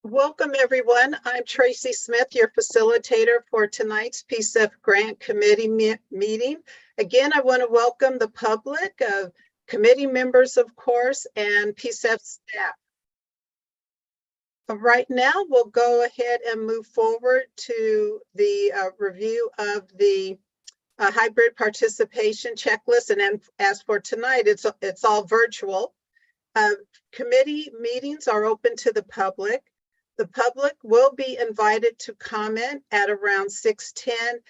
Welcome, everyone. I'm Tracy Smith, your facilitator for tonight's PCEF Grant Committee meeting. Again, I want to welcome the public, committee members, of course, and PCEF staff. Right now, we'll go ahead and move forward to the review of the hybrid participation checklist. And as for tonight, it's all virtual. Committee meetings are open to the public. The public will be invited to comment at around 6:10.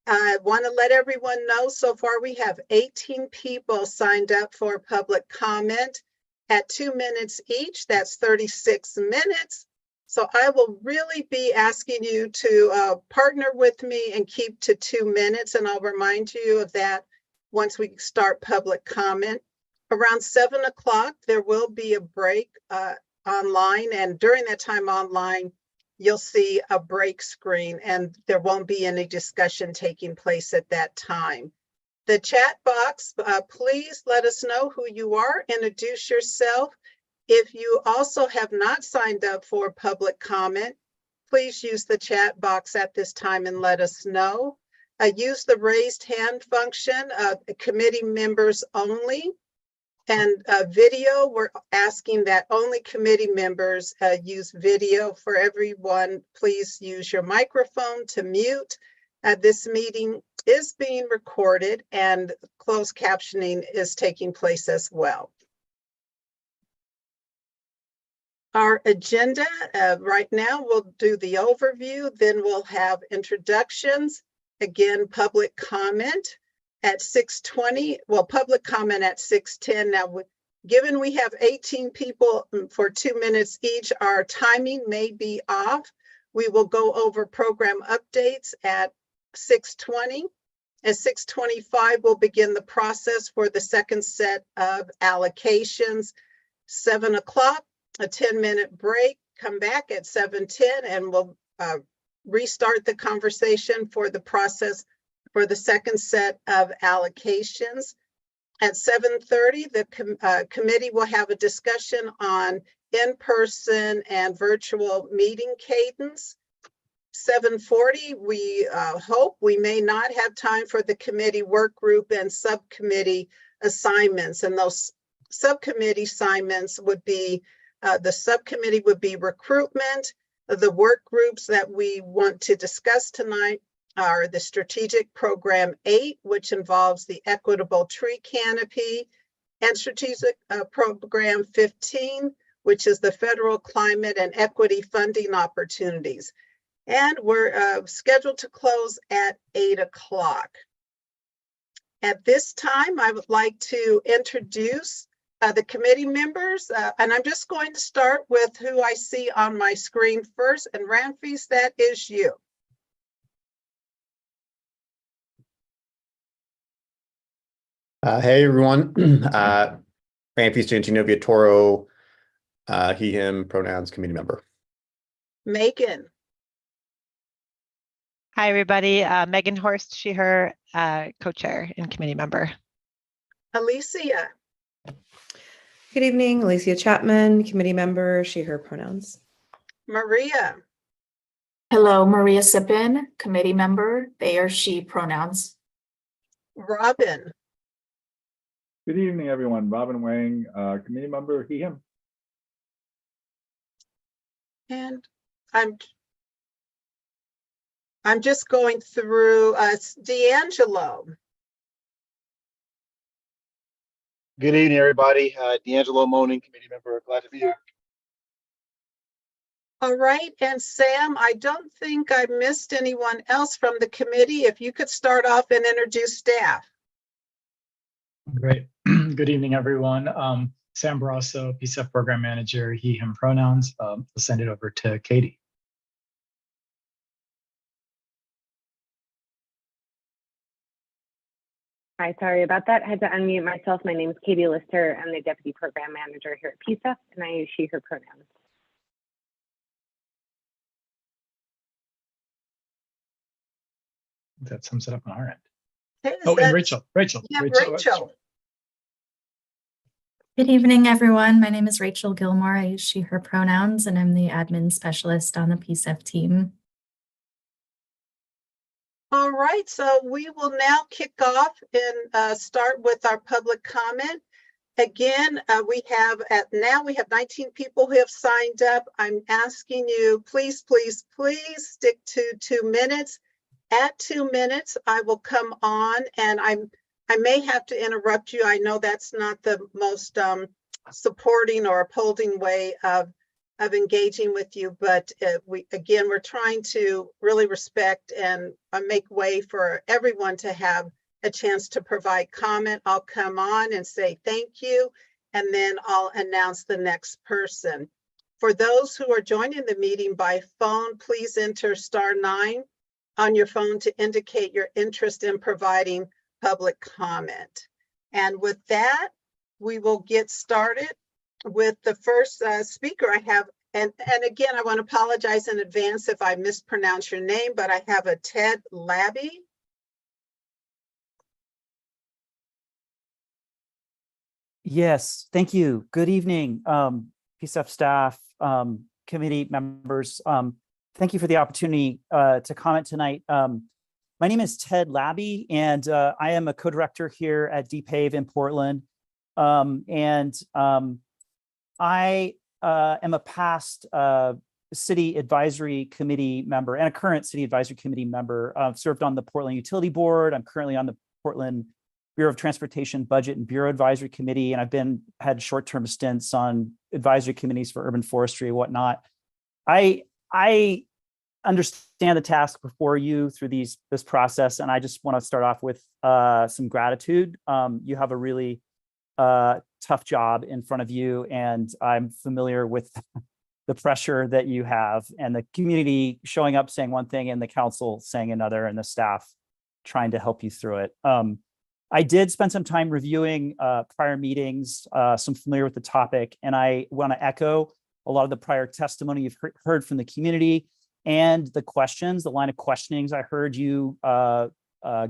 I want to let everyone know, so far we have 18 people signed up for public comment at 2 minutes each. That's 36 minutes. So I will really be asking you to partner with me and keep to 2 minutes. And I'll remind you of that once we start public comment. Around 7 o'clock, there will be a break online, and during that time online, you'll see a break screen and there won't be any discussion taking place at that time. The chat box, please let us know who you are, introduce yourself. If you also have not signed up for public comment, please use the chat box at this time and let us know. Use the raised hand function, committee members only. And video, we're asking that only committee members use video. For everyone, please use your microphone to mute. This meeting is being recorded and closed captioning is taking place as well. Our agenda right now, we'll do the overview, then we'll have introductions, again, public comment at 6:20, well, public comment at 6:10. Now, given we have 18 people for 2 minutes each, our timing may be off. We will go over program updates at 6:20. At 6:25, we'll begin the process for the second set of allocations. 7 o'clock, a 10-minute break, come back at 7:10, and we'll restart the conversation for the process for the second set of allocations. At 7:30, the committee will have a discussion on in-person and virtual meeting cadence. 7:40, we hope we may not have time for the committee work group and subcommittee assignments. And those subcommittee assignments would be, the subcommittee would be recruitment. The work groups that we want to discuss tonight are the Strategic Program 8, which involves the equitable tree canopy, and Strategic Program 15, which is the federal climate and equity funding opportunities. And we're scheduled to close at 8 o'clock. At this time, I would like to introduce the committee members, and I'm just going to start with who I see on my screen first, and Ramfis, that is you. Hey everyone, Ramfis Gentino Viatoro, he, him, pronouns, committee member. Megan. Hi everybody, Megan Horst, she, her, co-chair and committee member. Alicia. Good evening, Alicia Chapman, committee member, she, her pronouns. Maria. Hello, Maria Sippin, committee member, they or she pronouns. Robin. Good evening, everyone. Robin Wang, committee member, he, him. And I'm just going through D'Angelo. Good evening, everybody. D'Angelo Moaning, committee member. Glad to be here. All right, and Sam, I don't think I missed anyone else from the committee. If you could start off and introduce staff. Great. Good evening, everyone. Sam Barrasso, PCEF Program Manager, he, him pronouns. I'll send it over to Katie. Hi, sorry about that. I had to unmute myself. My name is Katie Lister. I'm the Deputy Program Manager here at PCEF, and I use she, her pronouns. That sums it up on our end. Hey, is Oh, and that- Rachel. Yeah, Rachel. Good evening, everyone. My name is Rachel Gilmore. I use she, her pronouns, and I'm the admin specialist on the PCEF team. All right, so we will now kick off and start with our public comment. Again, we have 19 people who have signed up. I'm asking you, please stick to 2 minutes. At 2 minutes, I will come on and I may have to interrupt you. I know that's not the most supporting or upholding way of engaging with you, but we're trying to really respect and make way for everyone to have a chance to provide comment. I'll come on and say thank you, and then I'll announce the next person. For those who are joining the meeting by phone, please enter *9 on your phone to indicate your interest in providing public comment. And with that, we will get started with the first speaker I have. And again, I want to apologize in advance if I mispronounce your name, but I have a Ted Labby. Yes, thank you. Good evening, PCEF staff, committee members. Thank you for the opportunity to comment tonight. My name is Ted Labby, and I am a co-director here at DPAVE in Portland. I am a past city advisory committee member and a current city advisory committee member. I've served on the Portland Utility Board. I'm currently on the Portland Bureau of Transportation Budget and Bureau Advisory Committee, and I've had short-term stints on advisory committees for urban forestry and whatnot. I understand the task before you through this process, and I just want to start off with some gratitude. You have a really tough job in front of you, and I'm familiar with the pressure that you have, and the community showing up saying one thing and the council saying another, and the staff trying to help you through it. I did spend some time reviewing prior meetings, so I'm familiar with the topic, and I want to echo a lot of the prior testimony you've heard from the community and the line of questionings I heard you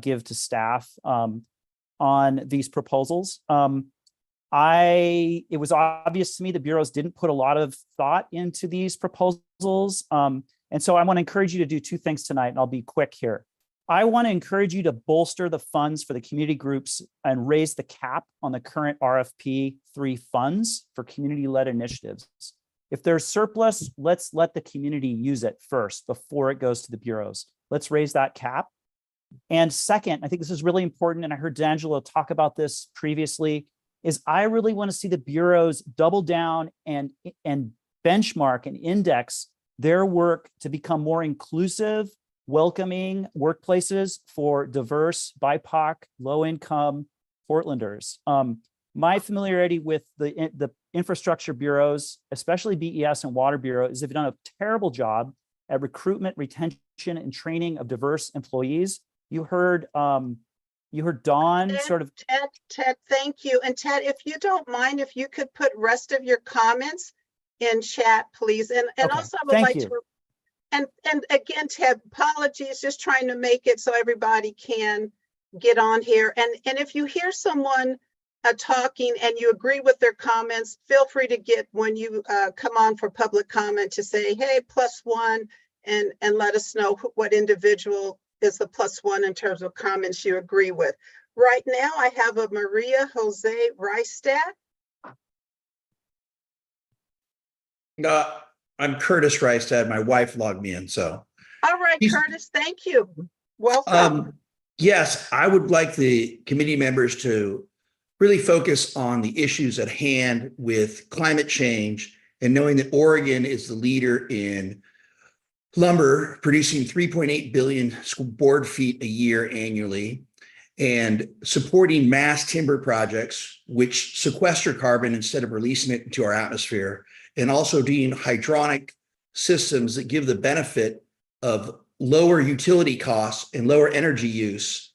give to staff on these proposals. It was obvious to me the bureaus didn't put a lot of thought into these proposals. And so I want to encourage you to do two things tonight, and I'll be quick here. I want to encourage you to bolster the funds for the community groups and raise the cap on the current RFP 3 funds for community-led initiatives. If there's surplus, let's let the community use it first before it goes to the bureaus. Let's raise that cap. And second, I think this is really important, and I heard D'Angelo talk about this previously, is I really want to see the bureaus double down and benchmark and index their work to become more inclusive, welcoming workplaces for diverse, BIPOC, low-income Portlanders. My familiarity with the infrastructure bureaus, especially BES and Water Bureau, is they've done a terrible job at recruitment, retention, and training of diverse employees. You heard Dawn sort of. Ted, thank you. And Ted, if you don't mind, if you could put rest of your comments in chat, please. And Okay, also I would thank like you. to, and again, Ted, apologies, just trying to make it so everybody can get on here. And if you hear someone talking and you agree with their comments, feel free to get, when you come on for public comment, to say, hey, +1, and let us know what individual is the +1 in terms of comments you agree with. Right now, I have a Maria Jose Reistad. I'm Curtis Reistad. My wife logged me in, so. All right, Curtis, thank you. Welcome. Yes, I would like the committee members to really focus on the issues at hand with climate change, and knowing that Oregon is the leader in lumber, producing 3.8 billion board feet a year annually, and supporting mass timber projects which sequester carbon instead of releasing it into our atmosphere, and also doing hydronic systems that give the benefit of lower utility costs and lower energy use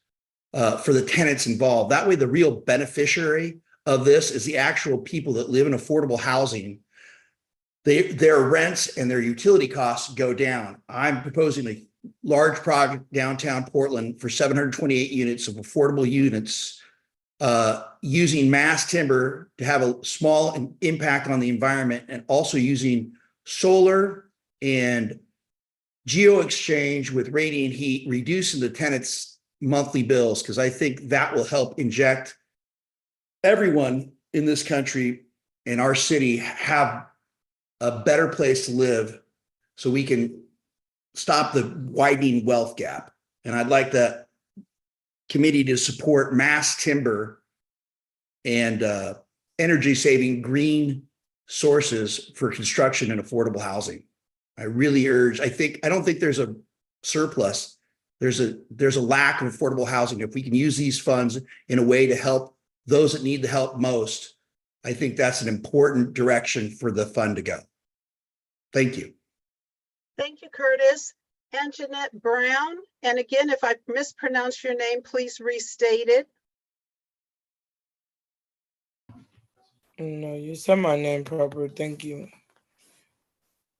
for the tenants involved. That way, the real beneficiary of this is the actual people that live in affordable housing. Their rents and their utility costs go down. I'm proposing a large project downtown Portland for 728 units of affordable units, using mass timber to have a small impact on the environment, and also using solar and geo exchange with radiant heat, reducing the tenants' monthly bills, because I think that will help inject everyone in this country, in our city, have a better place to live so we can stop the widening wealth gap. And I'd like the committee to support mass timber and energy saving green sources for construction and affordable housing. I really urge, I don't think there's a surplus. There's a lack of affordable housing. If we can use these funds in a way to help those that need the help most, I think that's an important direction for the fund to go. Thank you. Thank you, Curtis. And Jeanette Brown. And again, if I mispronounce your name, please restate it. No, you said my name proper. Thank you.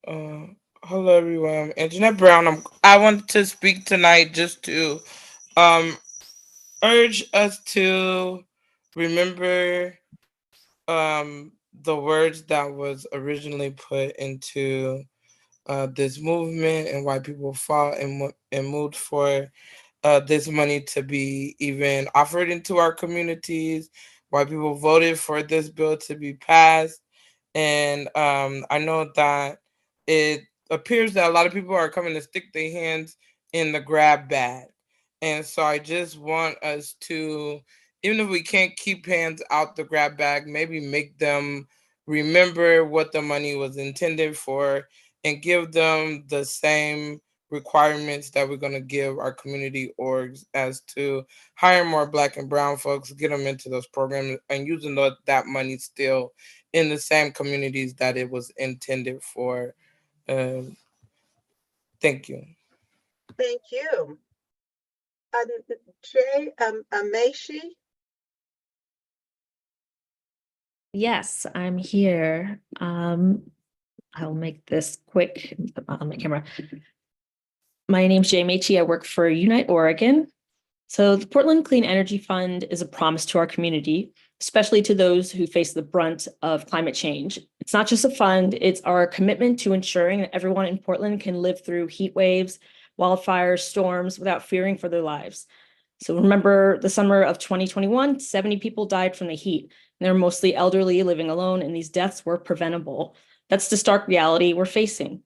Hello, everyone. And Jeanette Brown. I want to speak tonight just to urge us to remember the words that was originally put into this movement, and why people fought and moved for this money to be even offered into our communities, why people voted for this bill to be passed. And I know that it appears that a lot of people are coming to stick their hands in the grab bag. And so I just want us to, even if we can't keep hands out the grab bag, maybe make them remember what the money was intended for, and give them the same requirements that we're going to give our community orgs, as to hire more Black and brown folks, get them into those programs, and using that money still in the same communities that it was intended for. Thank you. Thank you. Jay Amashi. Yes, I'm here. I'll make this quick on my camera. My name's Jay Mechi. I work for Unite Oregon. So the Portland Clean Energy Fund is a promise to our community, especially to those who face the brunt of climate change. It's not just a fund, it's our commitment to ensuring that everyone in Portland can live through heat waves, wildfires, storms without fearing for their lives. So remember the summer of 2021, 70 people died from the heat. They're mostly elderly living alone, and these deaths were preventable. That's the stark reality we're facing.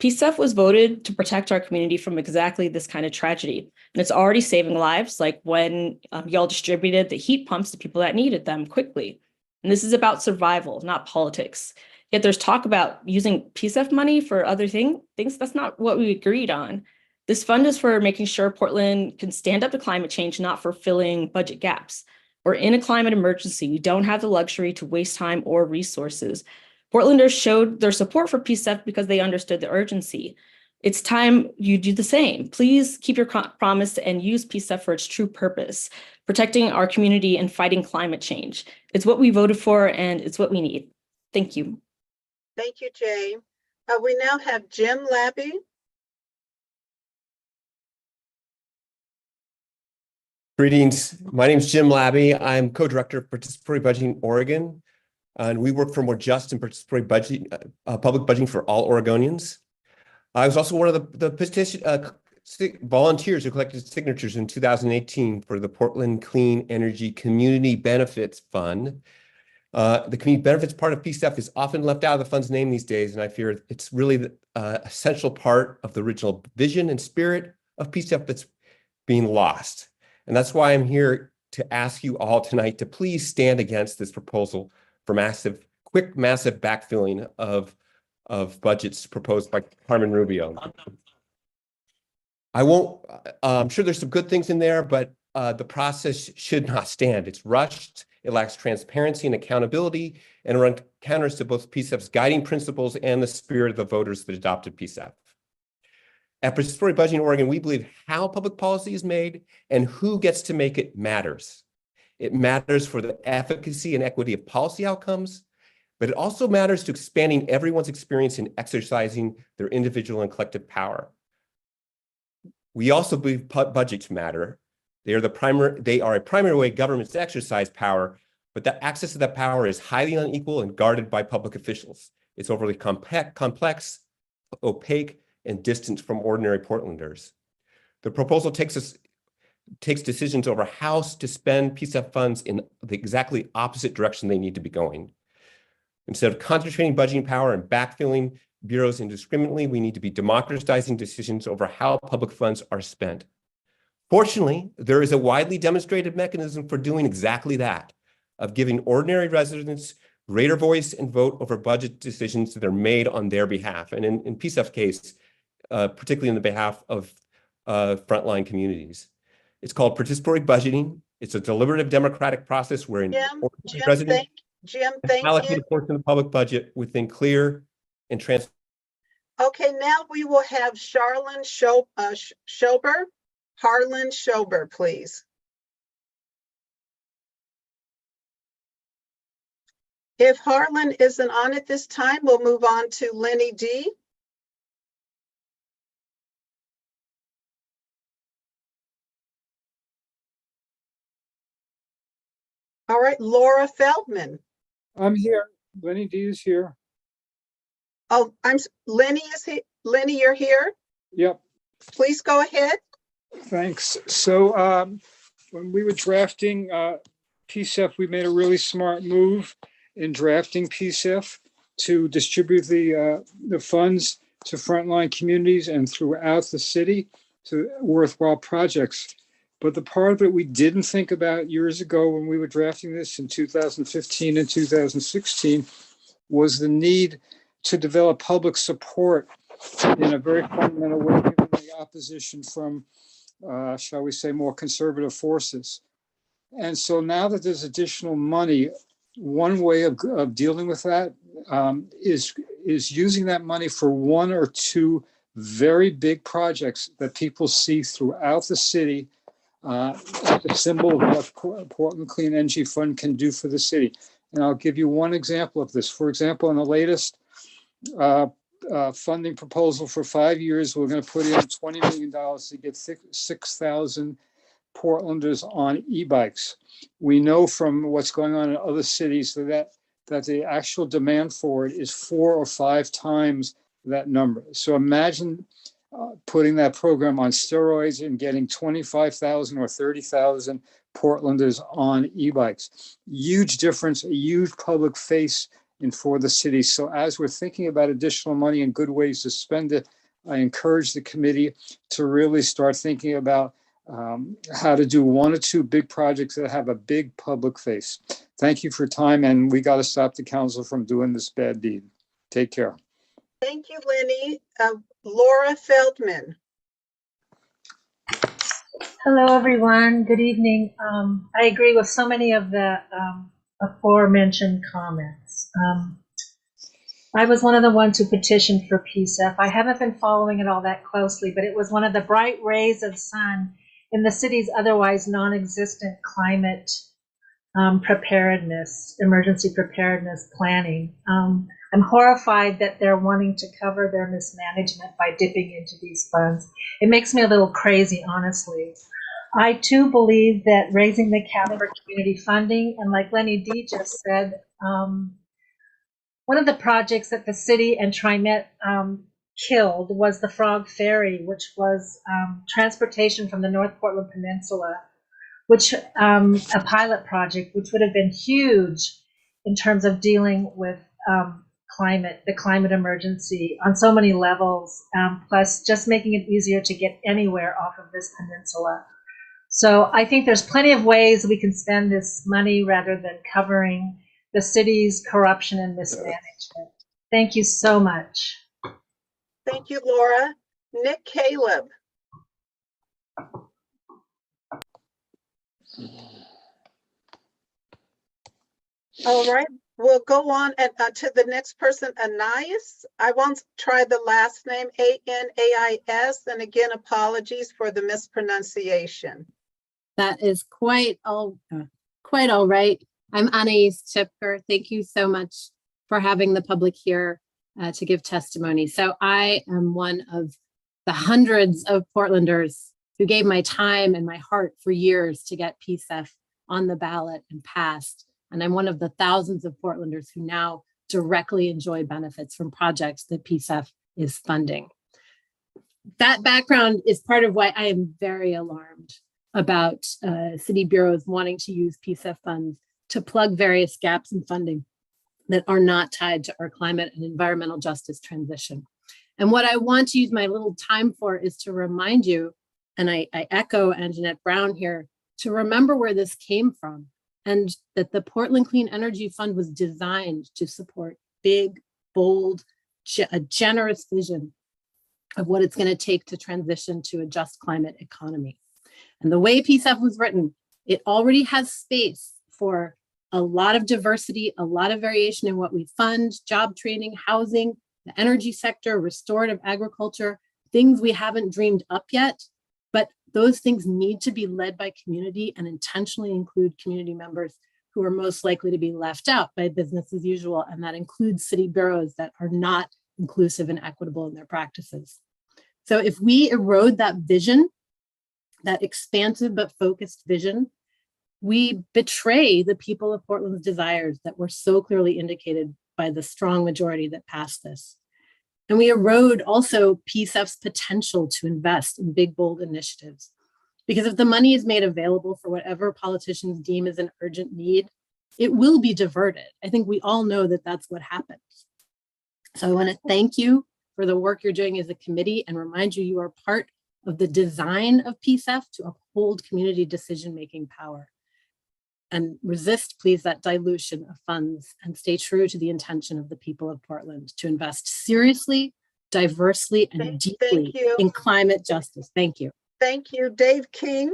PCEF was voted to protect our community from exactly this kind of tragedy. And it's already saving lives, like when y'all distributed the heat pumps to people that needed them quickly. And this is about survival, not politics. Yet there's talk about using PCEF money for other things. That's not what we agreed on. This fund is for making sure Portland can stand up to climate change, not for filling budget gaps. We're in a climate emergency. We don't have the luxury to waste time or resources. Portlanders showed their support for PCEF because they understood the urgency. It's time you do the same. Please keep your promise and use PCEF for its true purpose, protecting our community and fighting climate change. It's what we voted for, and it's what we need. Thank you. Thank you, Jay. We now have Jim Labby. Greetings. My name is Jim Labby. I'm co-director of Participatory Budgeting Oregon, and we work for more just and participatory budgeting, public budgeting for all Oregonians. I was also one of the petition volunteers who collected signatures in 2018 for the Portland Clean Energy Community Benefits Fund. The community benefits part of PCEF is often left out of the fund's name these days, and I fear it's really the essential part of the original vision and spirit of PCEF that's being lost. And that's why I'm here to ask you all tonight to please stand against this proposal for quick backfilling of budgets proposed by Carmen Rubio. I'm sure there's some good things in there, but the process should not stand. It's rushed, it lacks transparency and accountability, and runs counter to both PCEF's guiding principles and the spirit of the voters that adopted PCEF. At Participatory Budgeting Oregon, we believe how public policy is made and who gets to make it matters. It matters for the efficacy and equity of policy outcomes, but it also matters to expanding everyone's experience in exercising their individual and collective power. We also believe budgets matter. They are a primary way governments exercise power, but the access to that power is highly unequal and guarded by public officials. It's overly complex, opaque, and distant from ordinary Portlanders. The proposal takes decisions over how to spend PCEF funds in the exactly opposite direction they need to be going. Instead of concentrating budgeting power and backfilling bureaus indiscriminately, we need to be democratizing decisions over how public funds are spent. Fortunately, there is a widely demonstrated mechanism for doing exactly that, of giving ordinary residents greater voice and vote over budget decisions that are made on their behalf. And in PCEF's case, particularly in the behalf of frontline communities. It's called participatory budgeting. It's a deliberative democratic process wherein residents allocate a portion of the public budget within clear and transparent. Okay, now we will have Harlan Schober, please. If Harlan isn't on at this time, we'll move on to Lenny D. All right, Laura Feldman. I'm here. Lenny D is here. Oh, Lenny is here. Lenny, you're here? Yep. Please go ahead. Thanks. So when we were drafting PCEF, we made a really smart move in drafting PCEF to distribute the funds to frontline communities and throughout the city to worthwhile projects. But the part of it we didn't think about years ago when we were drafting this in 2015 and 2016 was the need to develop public support in a very fundamental way, given the opposition from, shall we say, more conservative forces. And so now that there's additional money, one way of dealing with that is using that money for one or two very big projects that people see throughout the city. The symbol of what Portland Clean Energy Fund can do for the city. And I'll give you one example of this. For example, in the latest funding proposal for 5 years, we're going to put in $20 million to get 6,000 Portlanders on e-bikes. We know from what's going on in other cities that the actual demand for it is 4 or 5 times that number. So imagine putting that program on steroids and getting 25,000 or 30,000 Portlanders on e-bikes. Huge difference, a huge public face for the city. So as we're thinking about additional money and good ways to spend it, I encourage the committee to really start thinking about how to do 1 or 2 big projects that have a big public face. Thank you for your time, and we got to stop the council from doing this bad deed. Take care. Thank you, Lenny. Laura Feldman. Hello, everyone. Good evening. I agree with so many of the aforementioned comments. I was one of the ones who petitioned for PCEF. I haven't been following it all that closely, but it was one of the bright rays of sun in the city's otherwise non-existent climate preparedness, emergency preparedness planning. I'm horrified that they're wanting to cover their mismanagement by dipping into these funds. It makes me a little crazy, honestly. I too believe that raising the cap for community funding, and like Lenny D just said, one of the projects that the city and TriMet killed was the Frog Ferry, which was transportation from the North Portland Peninsula, which a pilot project, which would have been huge in terms of dealing with the climate emergency on so many levels, plus just making it easier to get anywhere off of this peninsula. So I think there's plenty of ways we can spend this money rather than covering the city's corruption and mismanagement. Thank you so much. Thank you, Laura. Nick Caleb. All right, we'll go on to the next person, Anais. I won't try the last name, A-N-A-I-S, and again, apologies for the mispronunciation. That is quite all right. I'm Anais Chipker. Thank you so much for having the public here to give testimony. So I am one of the hundreds of Portlanders who gave my time and my heart for years to get PCEF on the ballot and passed. And I'm one of the thousands of Portlanders who now directly enjoy benefits from projects that PCEF is funding. That background is part of why I am very alarmed about city bureaus wanting to use PCEF funds to plug various gaps in funding that are not tied to our climate and environmental justice transition. And what I want to use my little time for is to remind you, and I echo Anjanette Brown here, to remember where this came from, and that the Portland Clean Energy Fund was designed to support big, bold, a generous vision of what it's going to take to transition to a just climate economy. And the way PCEF was written, it already has space for a lot of diversity, a lot of variation in what we fund, job training, housing, the energy sector, restorative agriculture, things we haven't dreamed up yet, but those things need to be led by community and intentionally include community members who are most likely to be left out by business as usual. And that includes city bureaus that are not inclusive and equitable in their practices. So if we erode that vision, that expansive but focused vision, we betray the people of Portland's desires that were so clearly indicated by the strong majority that passed this. And we erode also PCEF's potential to invest in big, bold initiatives. Because if the money is made available for whatever politicians deem as an urgent need, it will be diverted. I think we all know that that's what happens. So I want to thank you for the work you're doing as a committee and remind you are part of the design of PCEF to uphold community decision-making power. And resist, please, that dilution of funds and stay true to the intention of the people of Portland to invest seriously, diversely, and deeply in climate justice. Thank you. Thank you. Dave King.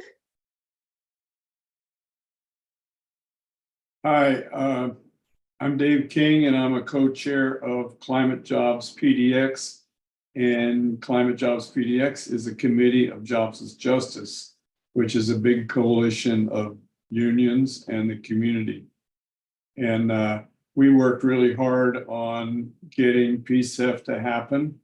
Hi, I'm Dave King, and I'm a co-chair of Climate Jobs PDX. And Climate Jobs PDX is a committee of Jobs as Justice, which is a big coalition of unions and the community. And we worked really hard on getting PCEF to happen.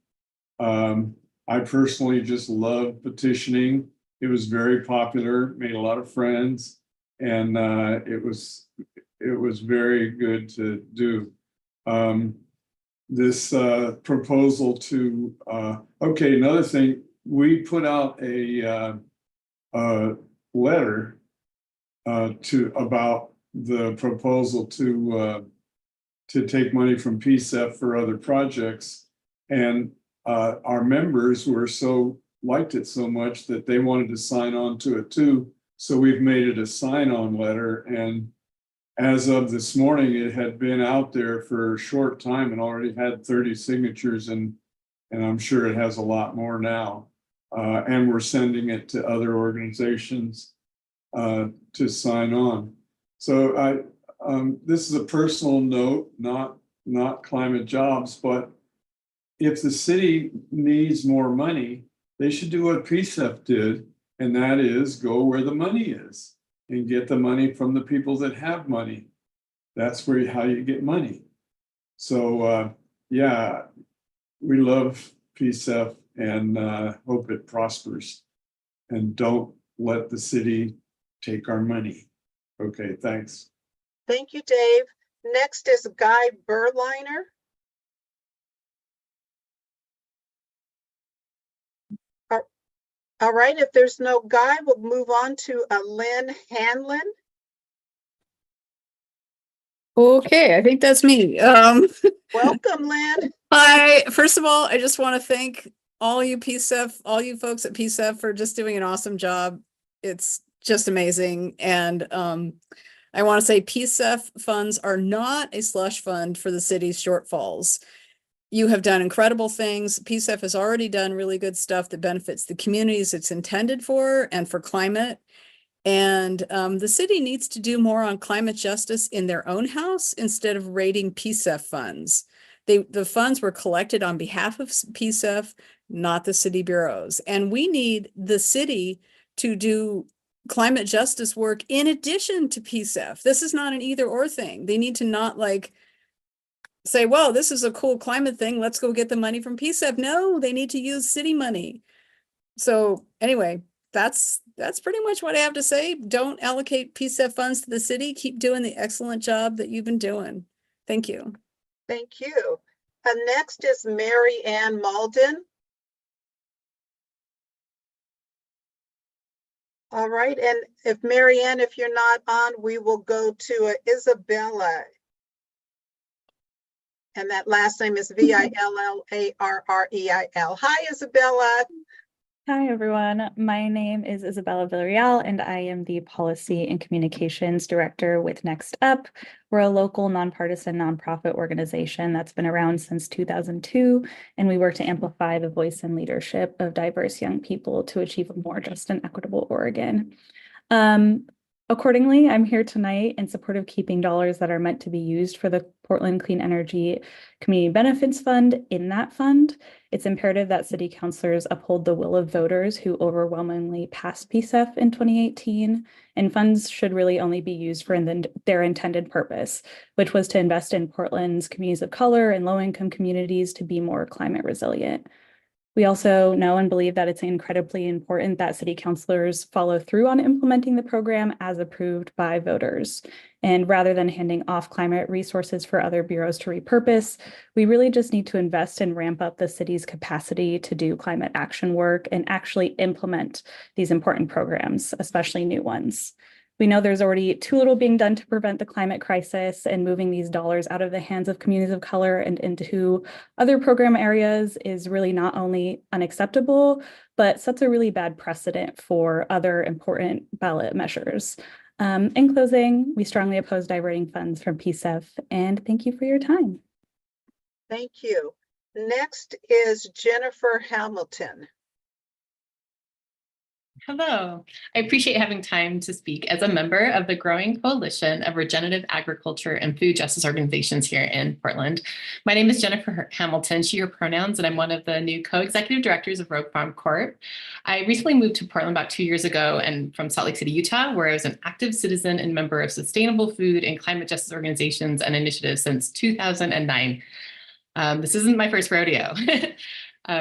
I personally just love petitioning. It was very popular, made a lot of friends, and it was very good to do. This proposal to, okay, another thing, we put out a letter about the proposal to take money from PCEF for other projects, and our members liked it so much that they wanted to sign on to it too. So we've made it a sign-on letter, and as of this morning, it had been out there for a short time and already had 30 signatures, and I'm sure it has a lot more now. And we're sending it to other organizations to sign on. So this is a personal note, not Climate Jobs, but if the city needs more money, they should do what PCEF did, and that is go where the money is and get the money from the people that have money. That's how you get money. So yeah, we love PCEF and hope it prospers, and don't let the city take our money. Okay, thanks. Thank you, Dave. Next is Guy Berliner. All right, if there's no Guy, we'll move on to Lynn Hanlon. Okay, I think that's me. Welcome, Lynn. Hi, first of all, I just want to thank all you PCEF, all you folks at PCEF for just doing an awesome job. It's just amazing. And I want to say PCEF funds are not a slush fund for the city's shortfalls. You have done incredible things. PCEF has already done really good stuff that benefits the communities it's intended for and for climate. And the city needs to do more on climate justice in their own house instead of raiding PCEF funds. The funds were collected on behalf of PCEF, not the city bureaus. And we need the city to do climate justice work in addition to PCEF. This is not an either or thing. They need to not say, well, this is a cool climate thing, let's go get the money from PCEF. No, they need to use city money. So anyway, that's pretty much what I have to say. Don't allocate PCEF funds to the city. Keep doing the excellent job that you've been doing. Thank you. Thank you. Next is Mary Ann Malden. All right, and if Mary Ann, if you're not on, we will go to Isabella. And that last name is Villarreal. Hi, Isabella. Hi, everyone. My name is Isabella Villarreal, and I am the Policy and Communications Director with Next Up. We're a local nonpartisan nonprofit organization that's been around since 2002, and we work to amplify the voice and leadership of diverse young people to achieve a more just and equitable Oregon. Accordingly, I'm here tonight in support of keeping dollars that are meant to be used for the Portland Clean Energy Community Benefits Fund in that fund. It's imperative that city councilors uphold the will of voters who overwhelmingly passed PCEF in 2018, and funds should really only be used for their intended purpose, which was to invest in Portland's communities of color and low-income communities to be more climate resilient. We also know and believe that it's incredibly important that city councilors follow through on implementing the program as approved by voters. And rather than handing off climate resources for other bureaus to repurpose, we really just need to invest and ramp up the city's capacity to do climate action work and actually implement these important programs, especially new ones. We know there's already too little being done to prevent the climate crisis, and moving these dollars out of the hands of communities of color and into other program areas is really not only unacceptable, but sets a really bad precedent for other important ballot measures. In closing, we strongly oppose diverting funds from PCEF, and thank you for your time. Thank you. Next is Jennifer Hamilton. Hello. I appreciate having time to speak as a member of the growing coalition of regenerative agriculture and food justice organizations here in Portland. My name is Jennifer Hamilton, she, her pronouns, and I'm one of the new co-executive directors of Rogue Farm Corp. I recently moved to Portland about 2 years ago and from Salt Lake City, Utah, where I was an active citizen and member of sustainable food and climate justice organizations and initiatives since 2009. This isn't my first rodeo.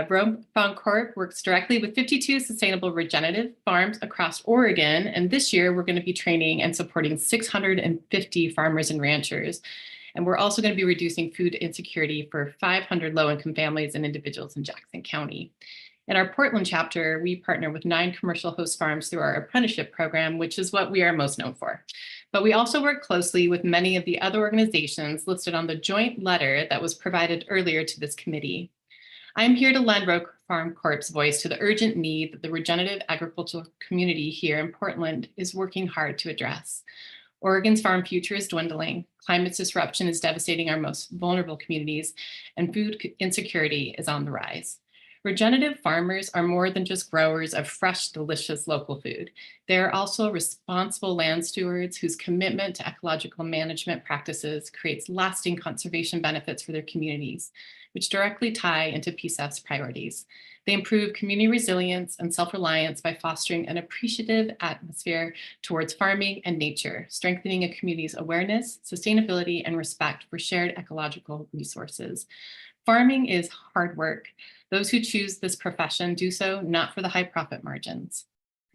Rogue Farm Corp works directly with 52 sustainable regenerative farms across Oregon. And this year, we're going to be training and supporting 650 farmers and ranchers. And we're also going to be reducing food insecurity for 500 low-income families and individuals in Jackson County. In our Portland chapter, we partner with 9 commercial host farms through our apprenticeship program, which is what we are most known for. But we also work closely with many of the other organizations listed on the joint letter that was provided earlier to this committee. I'm here to lend Rogue Farm Corp's voice to the urgent need that the regenerative agricultural community here in Portland is working hard to address. Oregon's farm future is dwindling, climate disruption is devastating our most vulnerable communities, and food insecurity is on the rise. Regenerative farmers are more than just growers of fresh, delicious local food. They are also responsible land stewards whose commitment to ecological management practices creates lasting conservation benefits for their communities, which directly tie into PCEF's priorities. They improve community resilience and self-reliance by fostering an appreciative atmosphere towards farming and nature, strengthening a community's awareness, sustainability, and respect for shared ecological resources. Farming is hard work. Those who choose this profession do so not for the high profit margins.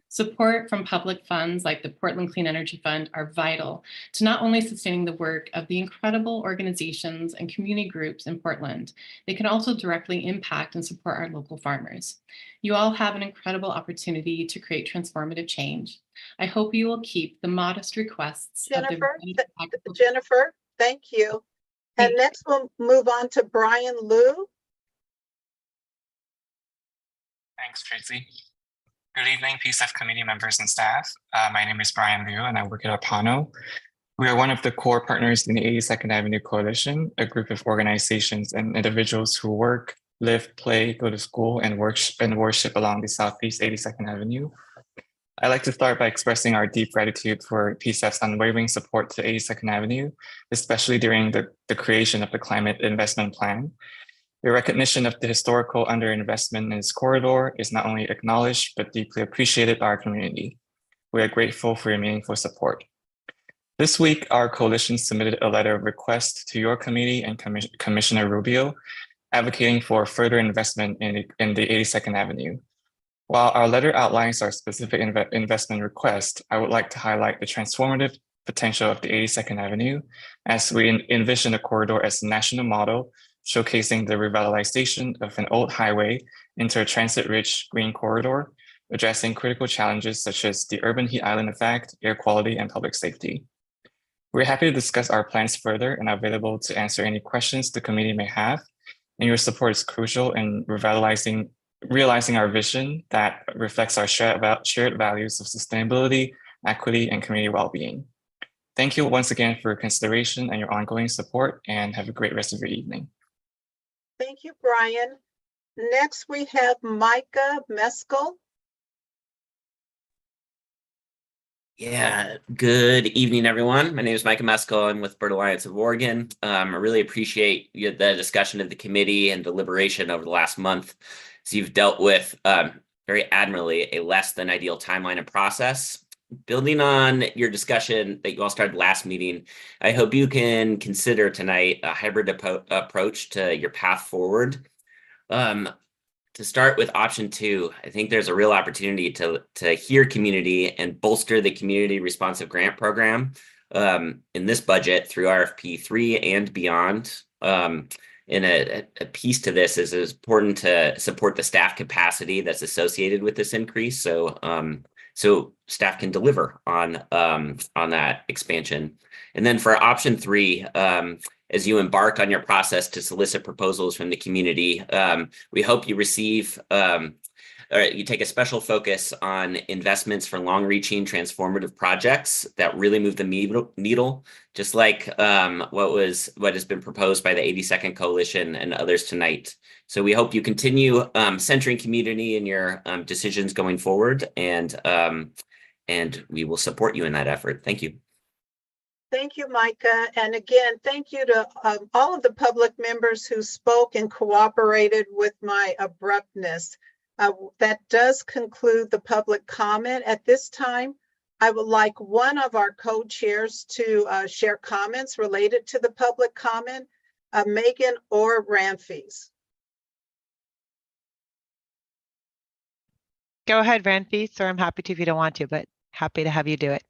Support from public funds like the Portland Clean Energy Fund are vital to not only sustaining the work of the incredible organizations and community groups in Portland, they can also directly impact and support our local farmers. You all have an incredible opportunity to create transformative change. I hope you will keep the modest requests Jennifer, of Jennifer, thank you. And next we'll move on to Brian Liu. Thanks, Tracy. Good evening, PCEF committee members and staff. My name is Brian Liu and I work at Apano. We are one of the core partners in the 82nd Avenue Coalition, a group of organizations and individuals who work, live, play, go to school, and worship along the Southeast 82nd Avenue. I'd like to start by expressing our deep gratitude for PCEF's unwavering support to 82nd Avenue, especially during the creation of the Climate Investment Plan. The recognition of the historical underinvestment in this corridor is not only acknowledged, but deeply appreciated by our community. We are grateful for your meaningful support. This week, our coalition submitted a letter of request to your committee and Commissioner Rubio, advocating for further investment in the 82nd Avenue. While our letter outlines our specific investment request, I would like to highlight the transformative potential of the 82nd Avenue as we envision the corridor as a national model, showcasing the revitalization of an old highway into a transit-rich green corridor, addressing critical challenges such as the urban heat island effect, air quality, and public safety. We're happy to discuss our plans further and are available to answer any questions the committee may have. And your support is crucial in realizing our vision that reflects our shared values of sustainability, equity, and community well-being. Thank you once again for your consideration and your ongoing support, and have a great rest of your evening. Thank you, Brian. Next, we have Micah Meskel. Yeah, good evening, everyone. My name is Micah Meskel. I'm with Bird Alliance of Oregon. I really appreciate the discussion of the committee and deliberation over the last month. So you've dealt with very admirably a less than ideal timeline and process. Building on your discussion that you all started last meeting, I hope you can consider tonight a hybrid approach to your path forward. To start with option 2, I think there's a real opportunity to hear community and bolster the community responsive grant program in this budget through RFP 3 and beyond. And a piece to this is it's important to support the staff capacity that's associated with this increase, so staff can deliver on that expansion. And then for option 3, as you embark on your process to solicit proposals from the community, we hope you receive or you take a special focus on investments for long-reaching transformative projects that really move the needle, just like what has been proposed by the 82nd Coalition and others tonight. So we hope you continue centering community in your decisions going forward, and we will support you in that effort. Thank you. Thank you, Micah. And again, thank you to all of the public members who spoke and cooperated with my abruptness. That does conclude the public comment. At this time, I would like one of our co-chairs to share comments related to the public comment, Megan or Ramfis. Go ahead, Ramfis, or I'm happy to if you don't want to, but happy to have you do it.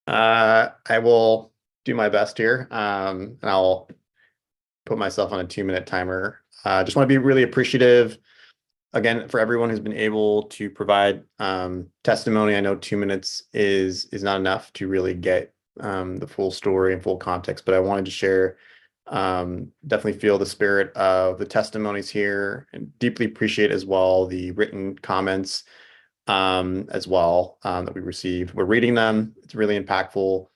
I will do my best here, and I'll put myself on a 2-minute timer. Just want to be really appreciative, again, for everyone who's been able to provide testimony. I know 2 minutes is not enough to really get the full story and full context, but I wanted to share, definitely feel the spirit of the testimonies here, and deeply appreciate as well the written comments as well that we received. We're reading them. It's really impactful.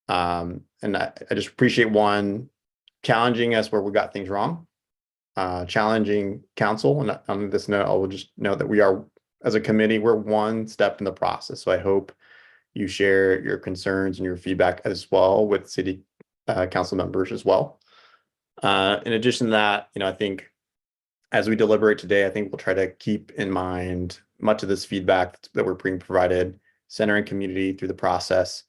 And I just appreciate one, challenging us where we got things wrong, challenging council. And on this note, I will just note that we are, as a committee, we're one step in the process. So I hope you share your concerns and your feedback as well with city council members as well. In addition to that, I think as we deliberate today, I think we'll try to keep in mind much of this feedback that we're being provided, centering community through the process,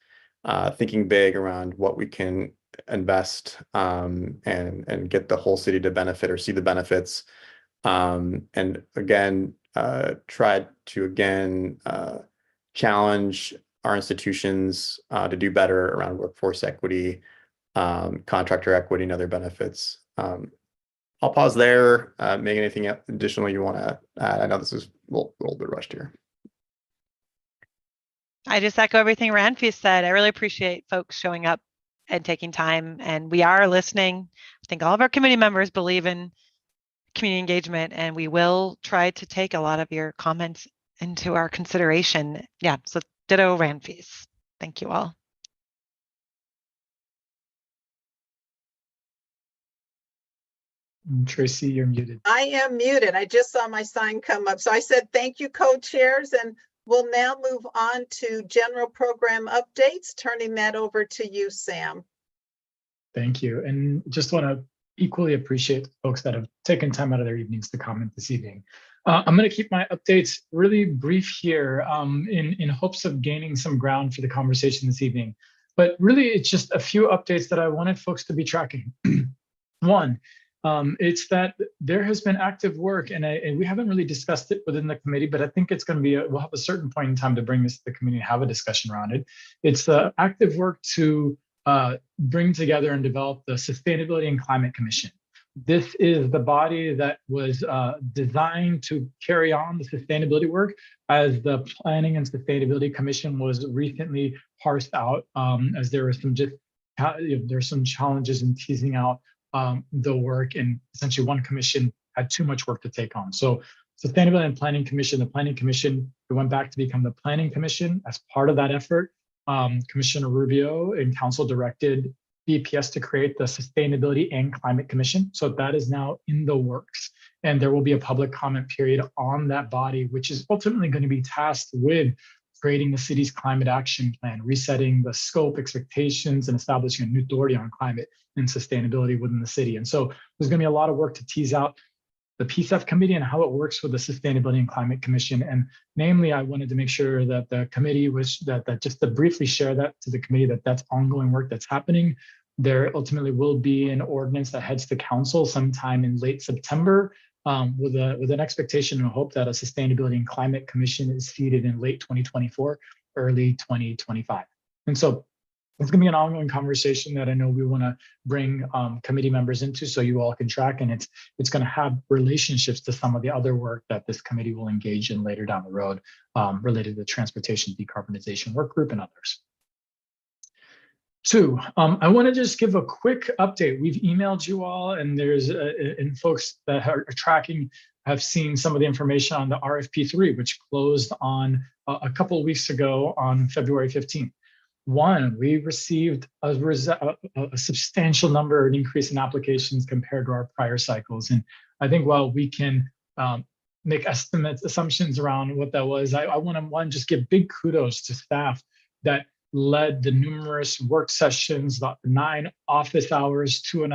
thinking big around what we can invest and get the whole city to benefit or see the benefits. And again, try to challenge our institutions to do better around workforce equity, contractor equity, and other benefits. I'll pause there. Megan, anything additional you want to add? I know this is a little bit rushed here. I just echo everything Ramfis said. I really appreciate folks showing up and taking time, and we are listening. I think all of our committee members believe in community engagement, and we will try to take a lot of your comments into our consideration. Yeah, so ditto Ramfis. Thank you all. Tracy, you're muted. I am muted. I just saw my sign come up. So I said, thank you, co-chairs, and we'll now move on to general program updates, turning that over to you, Sam. Thank you. And just want to equally appreciate folks that have taken time out of their evenings to comment this evening. I'm going to keep my updates really brief here in hopes of gaining some ground for the conversation this evening. But really, it's just a few updates that I wanted folks to be tracking. One, It's that there has been active work, and we haven't really discussed it within the committee, but I think it's going to be, we'll have a certain point in time to bring this to the committee and have a discussion around it. It's active work to bring together and develop the Sustainability and Climate Commission. This is the body that was designed to carry on the sustainability work as the Planning and Sustainability Commission was recently parsed out, as there were some there's some challenges in teasing out the work, and essentially one commission had too much work to take on. So Sustainability and Planning Commission, the Planning Commission, it went back to become the Planning Commission. As part of that effort, Commissioner Rubio and Council directed BPS to create the Sustainability and Climate Commission. So that is now in the works. And there will be a public comment period on that body, which is ultimately going to be tasked with creating the city's climate action plan, resetting the scope, expectations, and establishing a new authority on climate and sustainability within the city. And so there's going to be a lot of work to tease out the PCEF committee and how it works with the Sustainability and Climate Commission. And namely, I wanted to make sure that the committee was, that just to briefly share that to the committee, that that's ongoing work that's happening. There ultimately will be an ordinance that heads to council sometime in late September, with an expectation and hope that a Sustainability and Climate Commission is seated in late 2024, early 2025. And so it's going to be an ongoing conversation that I know we want to bring committee members into, so you all can track, and it's going to have relationships to some of the other work that this committee will engage in later down the road, related to the transportation decarbonization work group and others. Two, I want to just give a quick update. We've emailed you all, and there's and folks that are tracking have seen some of the information on the RFP3, which closed on a couple of weeks ago on February 15th. One, we received a substantial number, an increase in applications compared to our prior cycles. And I think while we can make estimates, assumptions around what that was, I want to just give big kudos to staff that led the numerous work sessions, about 9 office hours, 2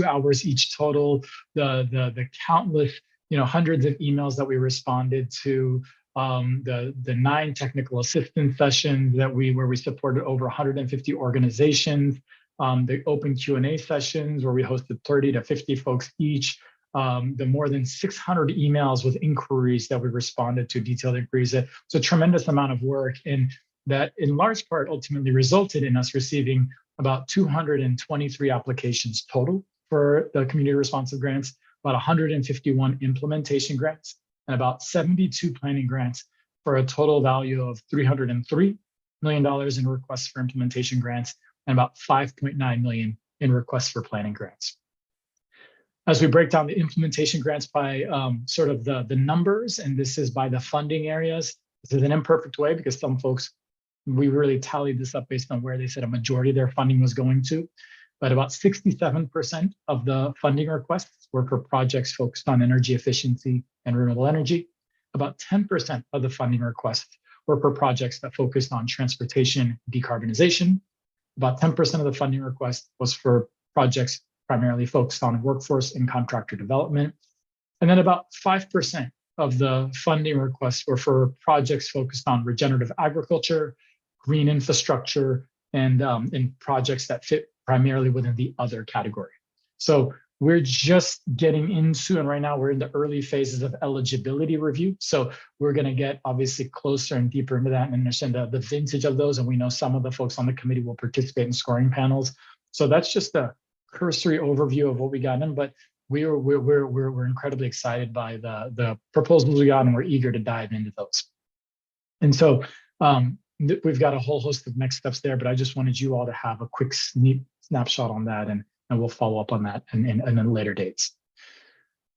hours each total, the countless, hundreds of emails that we responded to, the 9 technical assistance sessions where we supported over 150 organizations, the open Q&A sessions where we hosted 30 to 50 folks each, the more than 600 emails with inquiries that we responded to, detailed inquiries. It's a tremendous amount of work, and that in large part ultimately resulted in us receiving about 223 applications total for the community responsive grants, about 151 implementation grants, and about 72 planning grants, for a total value of $303 million in requests for implementation grants and about $5.9 million in requests for planning grants. As we break down the implementation grants by sort of the numbers, and this is by the funding areas, this is an imperfect way because some folks, we really tallied this up based on where they said a majority of their funding was going to, but about 67% of the funding requests were for projects focused on energy efficiency and renewable energy. About 10% of the funding requests were for projects that focused on transportation decarbonization. About 10% of the funding request was for projects primarily focused on workforce and contractor development. And then about 5% of the funding requests were for projects focused on regenerative agriculture, green infrastructure, and projects that fit primarily within the other category. So we're just getting into, and right now we're in the early phases of eligibility review. So we're going to get obviously closer and deeper into that and understand the vintage of those. And we know some of the folks on the committee will participate in scoring panels. So that's just a cursory overview of what we got in, but we're incredibly excited by the proposals we got, and we're eager to dive into those. And so we've got a whole host of next steps there, but I just wanted you all to have a quick snapshot on that, and we'll follow up on that in later dates.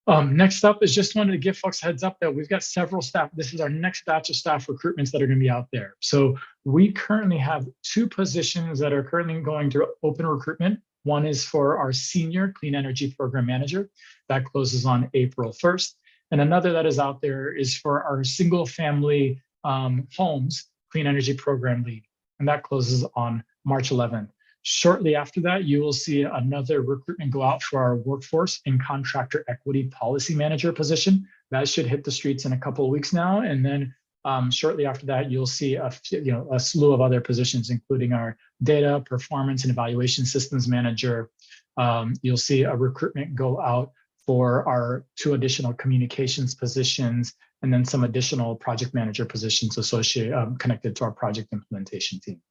Next up is just wanted to give folks a heads up that we've got several staff. This is our next batch of staff recruitments that are going to be out there. So we currently have 2 positions that are currently going through open recruitment. One is for our senior clean energy program manager that closes on April 1st. And another that is out there is for our single family homes clean energy program lead. And that closes on March 11th. Shortly after that, you will see another recruitment go out for our workforce and contractor equity policy manager position. That should hit the streets in a couple of weeks now. And then shortly after that, you'll see a slew of other positions, including our data, performance, and evaluation systems manager, you'll see a recruitment go out for our 2 additional communications positions, and then some additional project manager positions associated connected to our project implementation team.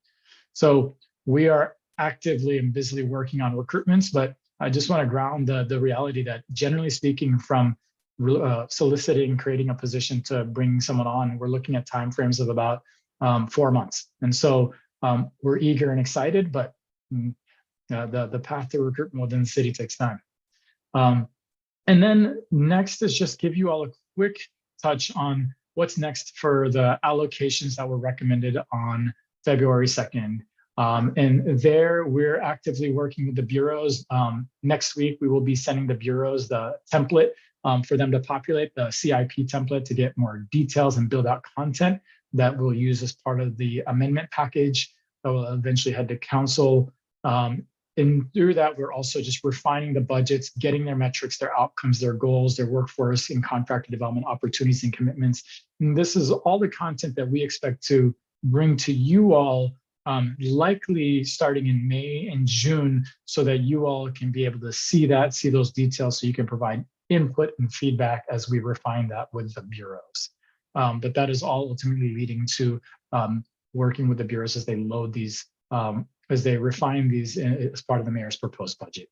So we are actively and busily working on recruitments, but I just want to ground the reality that, generally speaking, from soliciting, creating a position to bringing someone on, we're looking at timeframes of about 4 months. And so we're eager and excited, but the path to recruitment within the city takes time. And then next is just give you all a quick touch on what's next for the allocations that were recommended on February 2nd. And there we're actively working with the bureaus. Next week, we will be sending the bureaus the template for them to populate the CIP template to get more details and build out content that we'll use as part of the amendment package that will eventually head to council. And through that, we're also just refining the budgets, getting their metrics, their outcomes, their goals, their workforce and contractor development opportunities and commitments. And this is all the content that we expect to bring to you all, likely starting in May and June, so that you all can be able to see those details, so you can provide input and feedback as we refine that with the bureaus. But that is all ultimately leading to working with the bureaus as they load these, as they refine these as part of the mayor's proposed budget.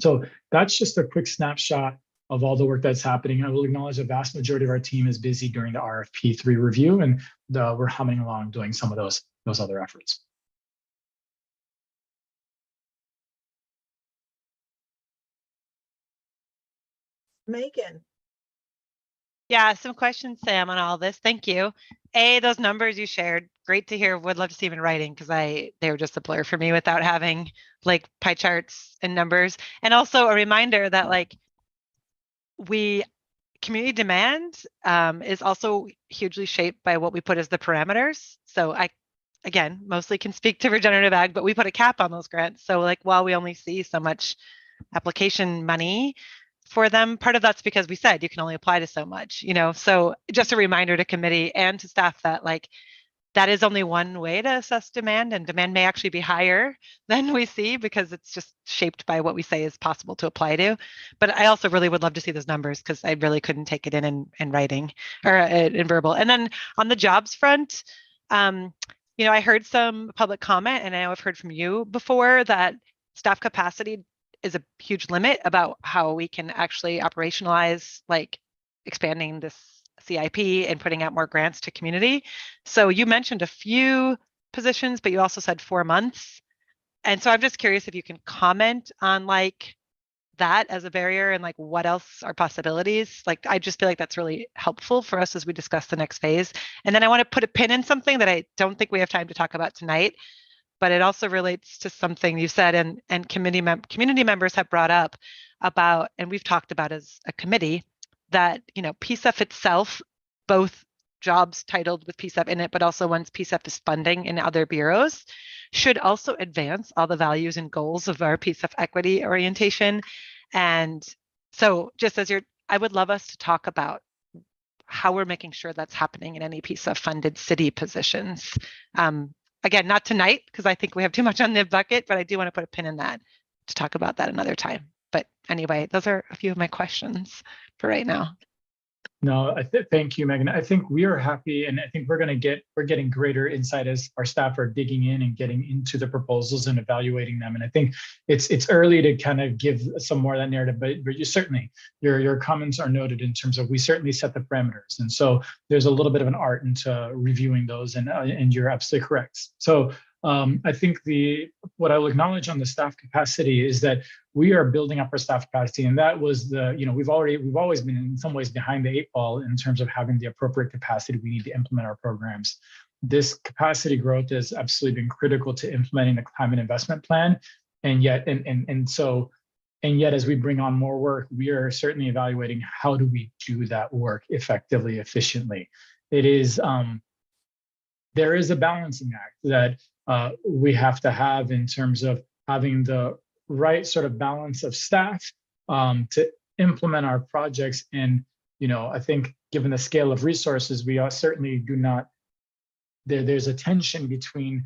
So that's just a quick snapshot of all the work that's happening. I will acknowledge the vast majority of our team is busy during the RFP3 review, and we're humming along doing some of those other efforts. Megan. Yeah, some questions, Sam, on all this. Thank you. Those numbers you shared, great to hear. Would love to see them in writing, because they were just a blur for me without having like pie charts and numbers. And also a reminder that like community demand is also hugely shaped by what we put as the parameters. So I, again, mostly can speak to regenerative ag, but we put a cap on those grants. So like while we only see so much application money for them, part of that's because we said you can only apply to so much, so just a reminder to committee and to staff that like that is only one way to assess demand, and demand may actually be higher than we see because it's just shaped by what we say is possible to apply to. But I also really would love to see those numbers, because I really couldn't take it in writing or in verbal. And then on the jobs front, I heard some public comment, and I know I've heard from you before that staff capacity is a huge limit about how we can actually operationalize like expanding this CIP and putting out more grants to community. So you mentioned a few positions, but you also said 4 months. And so I'm just curious if you can comment on like that as a barrier, and like what else are possibilities. Like I just feel like that's really helpful for us as we discuss the next phase. And then I want to put a pin in something that I don't think we have time to talk about tonight, but it also relates to something you said and community members have brought up about, and we've talked about as a committee, that PCEF itself, both jobs titled with PCEF in it, but also ones PCEF is funding in other bureaus, should also advance all the values and goals of our PCEF equity orientation. And so just I would love us to talk about how we're making sure that's happening in any PCEF funded city positions. Again, not tonight, because I think we have too much on the bucket, but I do want to put a pin in that to talk about that another time. But anyway, those are a few of my questions for right now. No, thank you, Megan. I think we are happy, and I think we're getting greater insight as our staff are digging in and getting into the proposals and evaluating them. And I think it's early to kind of give some more of that narrative, but you certainly, your comments are noted in terms of we certainly set the parameters. And so there's a little bit of an art into reviewing those, and you're absolutely correct. So I think what I will acknowledge on the staff capacity is that we are building up our staff capacity, and that was we've always been in some ways behind the 8 ball in terms of having the appropriate capacity we need to implement our programs. This capacity growth has absolutely been critical to implementing the climate investment plan, and yet as we bring on more work, we are certainly evaluating how do we do that work effectively, efficiently. It is there is a balancing act that we have to have in terms of having the right sort of balance of staff to implement our projects. And, I think given the scale of resources, we certainly do not, there's a tension between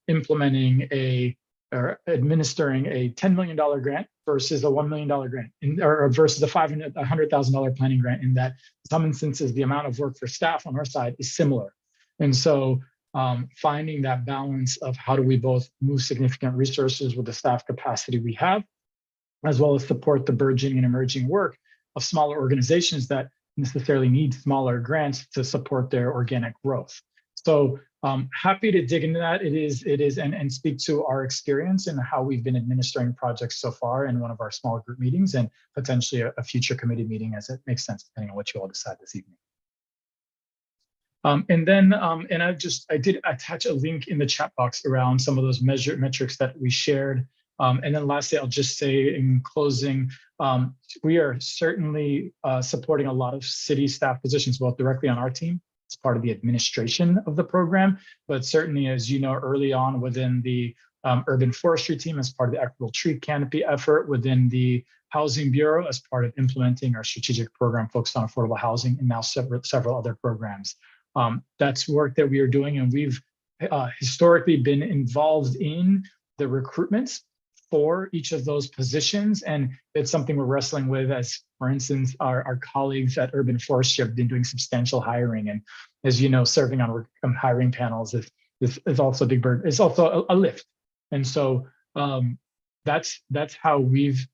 implementing a or administering a $10 million grant versus a $1 million grant, or versus a $100,000 planning grant, in that in some instances, the amount of work for staff on our side is similar. And so finding that balance of how do we both move significant resources with the staff capacity we have, as well as support the burgeoning and emerging work of smaller organizations that necessarily need smaller grants to support their organic growth. So happy to dig into that. It is, and speak to our experience and how we've been administering projects so far in one of our small group meetings, and potentially a future committee meeting as it makes sense, depending on what you all decide this evening. And I did attach a link in the chat box around some of those metrics that we shared. And then lastly, I'll just say in closing, we are certainly supporting a lot of city staff positions, both directly on our team as part of the administration of the program, but certainly, as you know, early on within the urban forestry team as part of the equitable tree canopy effort, within the Housing Bureau as part of implementing our strategic program focused on affordable housing, and now several other programs. That's work that we are doing, and we've historically been involved in the recruitments for each of those positions, and it's something we're wrestling with. As for instance, our colleagues at Urban Forestry have been doing substantial hiring, and as you know, serving on hiring panels is also a big burden. It's also a lift, and so that's how we've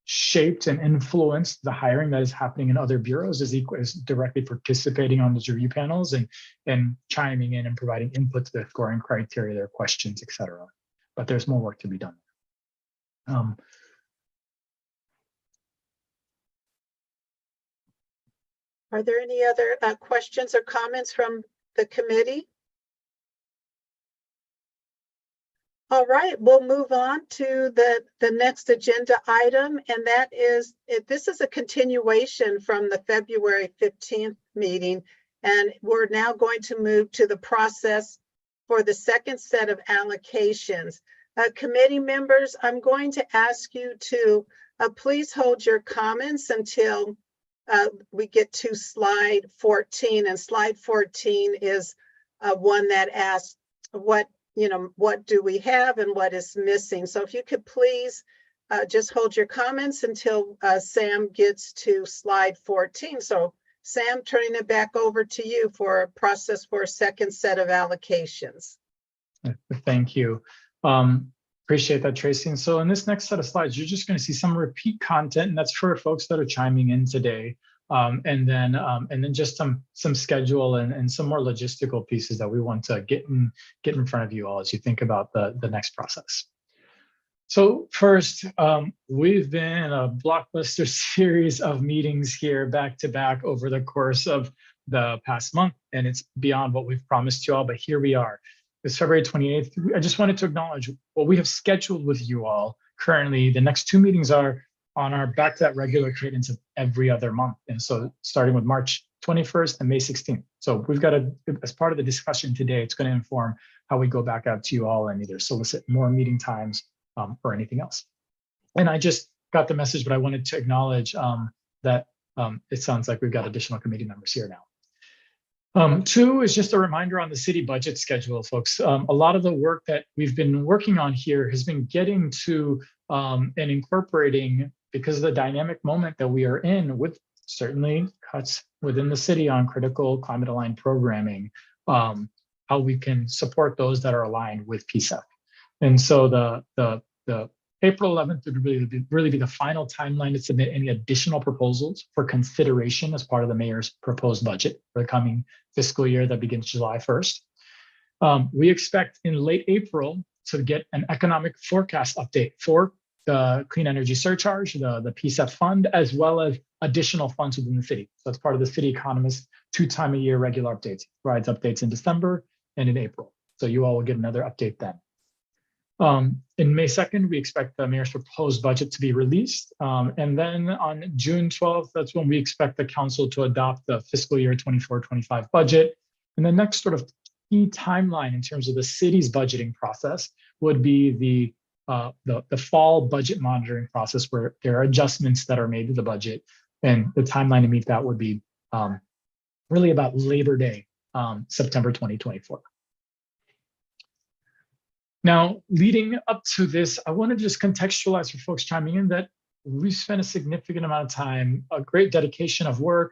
shaped and influenced the hiring that is happening in other bureaus, as directly participating on those review panels and chiming in and providing input to their scoring criteria, their questions, et cetera. But there's more work to be done. Are there any other questions or comments from the committee? All right, we'll move on to the next agenda item, and that is, this is a continuation from the February 15th meeting, and we're now going to move to the process for the second set of allocations. Committee members, I'm going to ask you to please hold your comments until we get to slide 14, and slide 14 is one that asks what do we have and what is missing. So if you could please just hold your comments until Sam gets to slide 14. So Sam, turning it back over to you for a process for a second set of allocations. Thank you. Appreciate that, Tracy. And so in this next set of slides, you're just going to see some repeat content, and that's for folks that are chiming in today. And then just some schedule and some more logistical pieces that we want to get in front of you all as you think about the next process. So first, we've been in a blockbuster series of meetings here back to back over the course of the past month, and it's beyond what we've promised you all, but here we are. It's February 28th. I just wanted to acknowledge what we have scheduled with you all currently. The next two meetings are on our back to that regular cadence of every other month. And so starting with March 21st and May 16th. So we've got as part of the discussion today, it's going to inform how we go back out to you all and either solicit more meeting times or anything else. And I just got the message, but I wanted to acknowledge that it sounds like we've got additional committee members here now. Two is just a reminder on the city budget schedule, folks. A lot of the work that we've been working on here has been getting to and incorporating, because of the dynamic moment that we are in, with certainly cuts within the city on critical climate aligned programming, how we can support those that are aligned with PCEF. And so the April 11th would really be the final timeline to submit any additional proposals for consideration as part of the mayor's proposed budget for the coming fiscal year that begins July 1st. We expect in late April to get an economic forecast update for the clean energy surcharge, the PCEF fund, as well as additional funds within the city. So that's part of the city economist 2-time-a-year regular updates. It provides updates in December and in April. So you all will get another update then. In May 2nd, we expect the mayor's proposed budget to be released. And then on June 12th, that's when we expect the council to adopt the fiscal year 24-25 budget. And the next sort of key timeline in terms of the city's budgeting process would be the fall budget monitoring process, where there are adjustments that are made to the budget. And the timeline to meet that would be really about Labor Day, September 2024. Now, leading up to this, I want to just contextualize for folks chiming in that we spent a significant amount of time, a great dedication of work,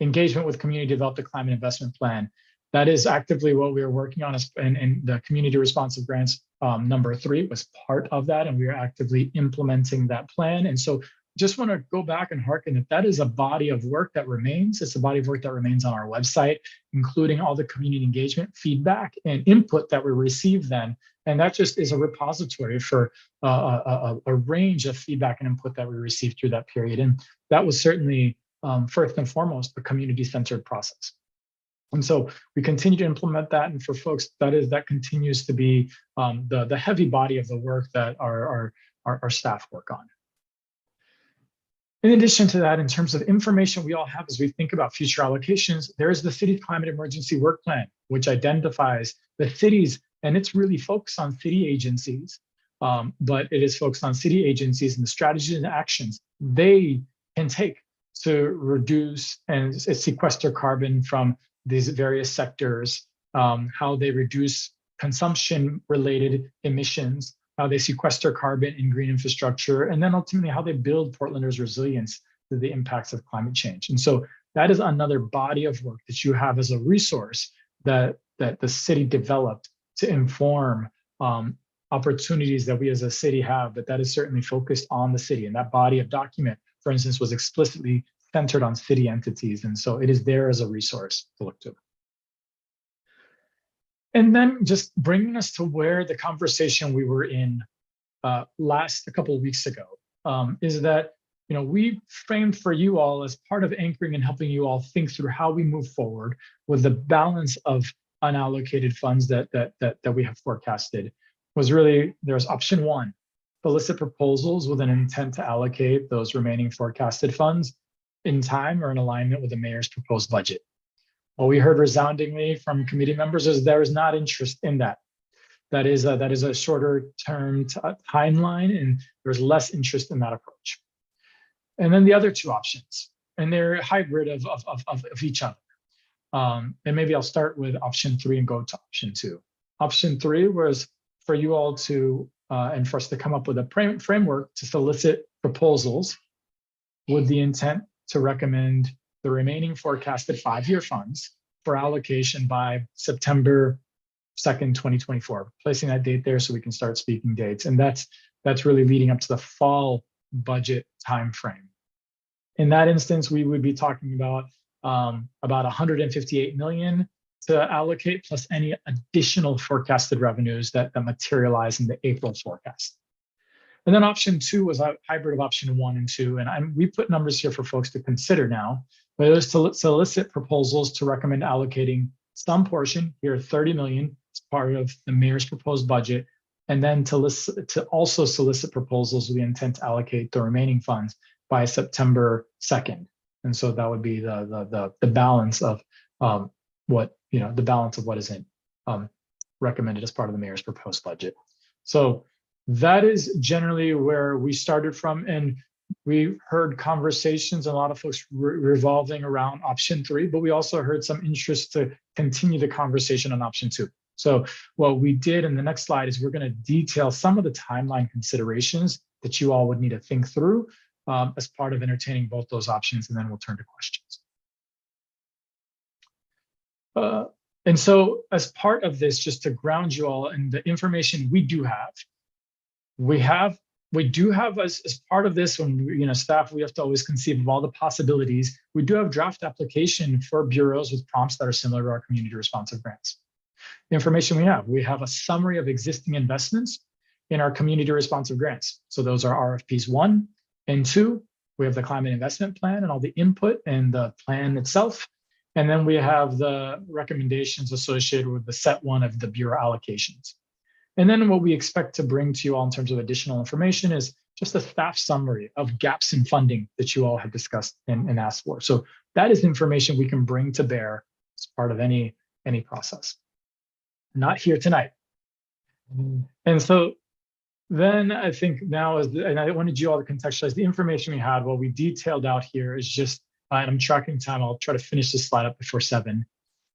engagement with community, developed a climate investment plan. That is actively what we are working on, and the community responsive grants number 3 was part of that, and we are actively implementing that plan. And so just want to go back and hearken that is a body of work that remains. It's a body of work that remains on our website, including all the community engagement feedback and input that we receive then. And that just is a repository for a range of feedback and input that we received through that period. And that was certainly first and foremost a community-centered process. And so we continue to implement that. And for folks, that continues to be the heavy body of the work that our staff work on. In addition to that, in terms of information we all have as we think about future allocations, there is the City Climate Emergency Work Plan, which identifies the cities, and it's really focused on city agencies, but it is focused on city agencies and the strategies and actions they can take to reduce and sequester carbon from these various sectors, how they reduce consumption-related emissions, how they sequester carbon in green infrastructure, and then ultimately how they build Portlanders' resilience to the impacts of climate change. And so that is another body of work that you have as a resource that the city developed to inform opportunities that we as a city have, but that is certainly focused on the city. And that body of document, for instance, was explicitly centered on city entities. And so it is there as a resource to look to. And then just bringing us to where the conversation we were in a couple of weeks ago is that, we framed for you all as part of anchoring and helping you all think through how we move forward with the balance of unallocated funds that we have forecasted was really, there's option 1, solicit proposals with an intent to allocate those remaining forecasted funds in time or in alignment with the mayor's proposed budget. What we heard resoundingly from committee members is there is not interest in that. That is a shorter term timeline, and there's less interest in that approach. And then the other 2 options, and they're hybrid of each other. And maybe I'll start with option 3 and go to option 2. Option 3 was for you all to, and for us to come up with a framework to solicit proposals with the intent to recommend the remaining forecasted 5-year funds for allocation by September 2nd, 2024, placing that date there so we can start speaking dates. And that's really leading up to the fall budget timeframe. In that instance, we would be talking about 158 million to allocate, plus any additional forecasted revenues that materialize in the April forecast. And then option 2 was a hybrid of option 1 and 2. And we put numbers here for folks to consider now, but it was to solicit proposals to recommend allocating some portion, here 30 million, as part of the mayor's proposed budget, and then to also solicit proposals with the intent to allocate the remaining funds by September 2nd. And so that would be the balance of what is recommended as part of the mayor's proposed budget. So that is generally where we started from, and we heard conversations, and a lot of folks revolving around option 3, but we also heard some interest to continue the conversation on option 2. So what we did in the next slide is we're going to detail some of the timeline considerations that you all would need to think through as part of entertaining both those options, and then we'll turn to questions. And so as part of this, just to ground you all in the information we do have, we do have as part of this, when staff, we have to always conceive of all the possibilities. We do have draft application for bureaus with prompts that are similar to our community responsive grants. The information we have a summary of existing investments in our community responsive grants. So those are RFPs 1 and 2. We have the climate investment plan and all the input and the plan itself. And then we have the recommendations associated with the set 1 of the bureau allocations. And then what we expect to bring to you all in terms of additional information is just a staff summary of gaps in funding that you all have discussed and asked for. So that is information we can bring to bear as part of any process. Not here tonight. And so then I think now and I wanted you all to contextualize the information we had. What we detailed out here is just, and I'm tracking time, I'll try to finish this slide up before 7,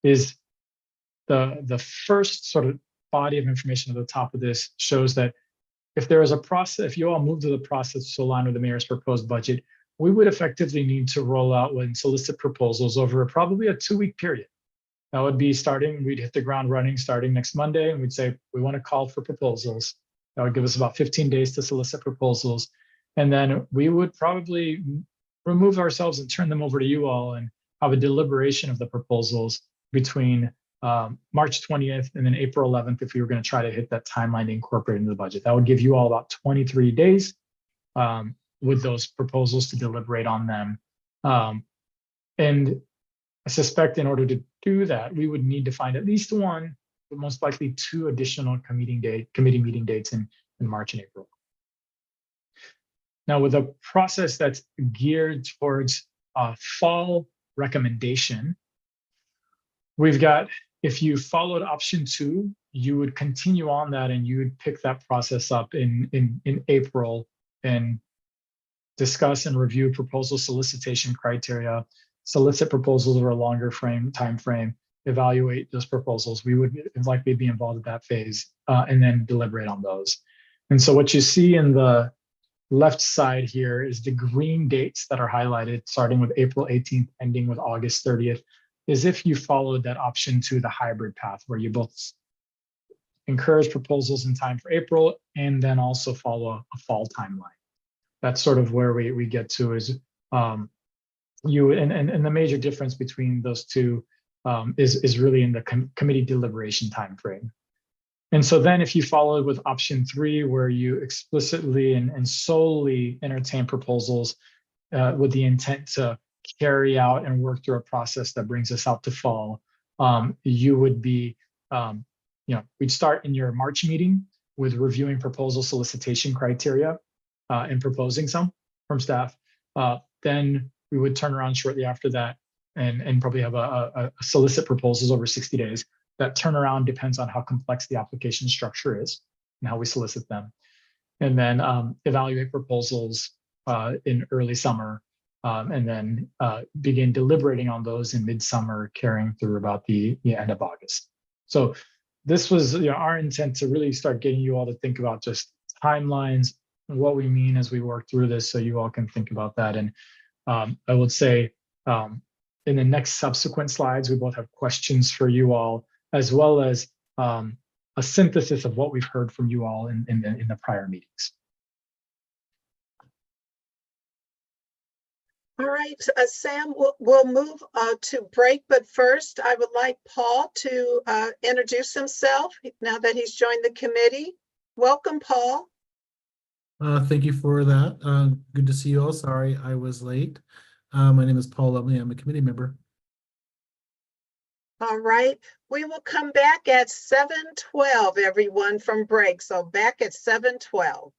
is the first sort of body of information at the top of this shows that if there is a process, if you all move to the process to align with the mayor's proposed budget, we would effectively need to roll out and solicit proposals over probably a 2-week period. That would be starting, we'd hit the ground running starting next Monday, and we'd say, we want to call for proposals. That would give us about 15 days to solicit proposals. And then we would probably remove ourselves and turn them over to you all and have a deliberation of the proposals between March 20th and then April 11th if we were going to try to hit that timeline to incorporate into the budget. That would give you all about 23 days with those proposals to deliberate on them. And I suspect in order to do that, we would need to find at least one, but most likely 2 additional committee meeting dates in March and April. Now, with a process that's geared towards a fall recommendation, we've got, if you followed option 2, you would continue on that and you would pick that process up in April and discuss and review proposal solicitation criteria, solicit proposals over a longer time frame, evaluate those proposals. We would likely be involved at that phase and then deliberate on those. And so what you see in the left side here is the green dates that are highlighted, starting with April 18th, ending with August 30th, is if you followed that option 2, the hybrid path, where you both encourage proposals in time for April and then also follow a fall timeline. That's sort of where we get to is and the major difference between those two is really in the committee deliberation timeframe. And so then if you follow with option 3, where you explicitly and solely entertain proposals with the intent to carry out and work through a process that brings us out to fall, you would be, we'd start in your March meeting with reviewing proposal solicitation criteria and proposing some from staff. Then we would turn around shortly after that and probably have a solicit proposals over 60 days. That turnaround depends on how complex the application structure is and how we solicit them. And then evaluate proposals in early summer and then begin deliberating on those in midsummer, carrying through about the end of August. So this was our intent to really start getting you all to think about just timelines and what we mean as we work through this, so you all can think about that. And I would say in the next subsequent slides, we both have questions for you all, as well as a synthesis of what we've heard from you all in the prior meetings. All right, Sam, we'll move to break, but first I would like Paul to introduce himself now that he's joined the committee. Welcome, Paul. Thank you for that. Good to see you all. Sorry I was late. My name is Paul Lumley. I'm a committee member. All right, we will come back at 7:12, everyone, from break. So back at 7:12.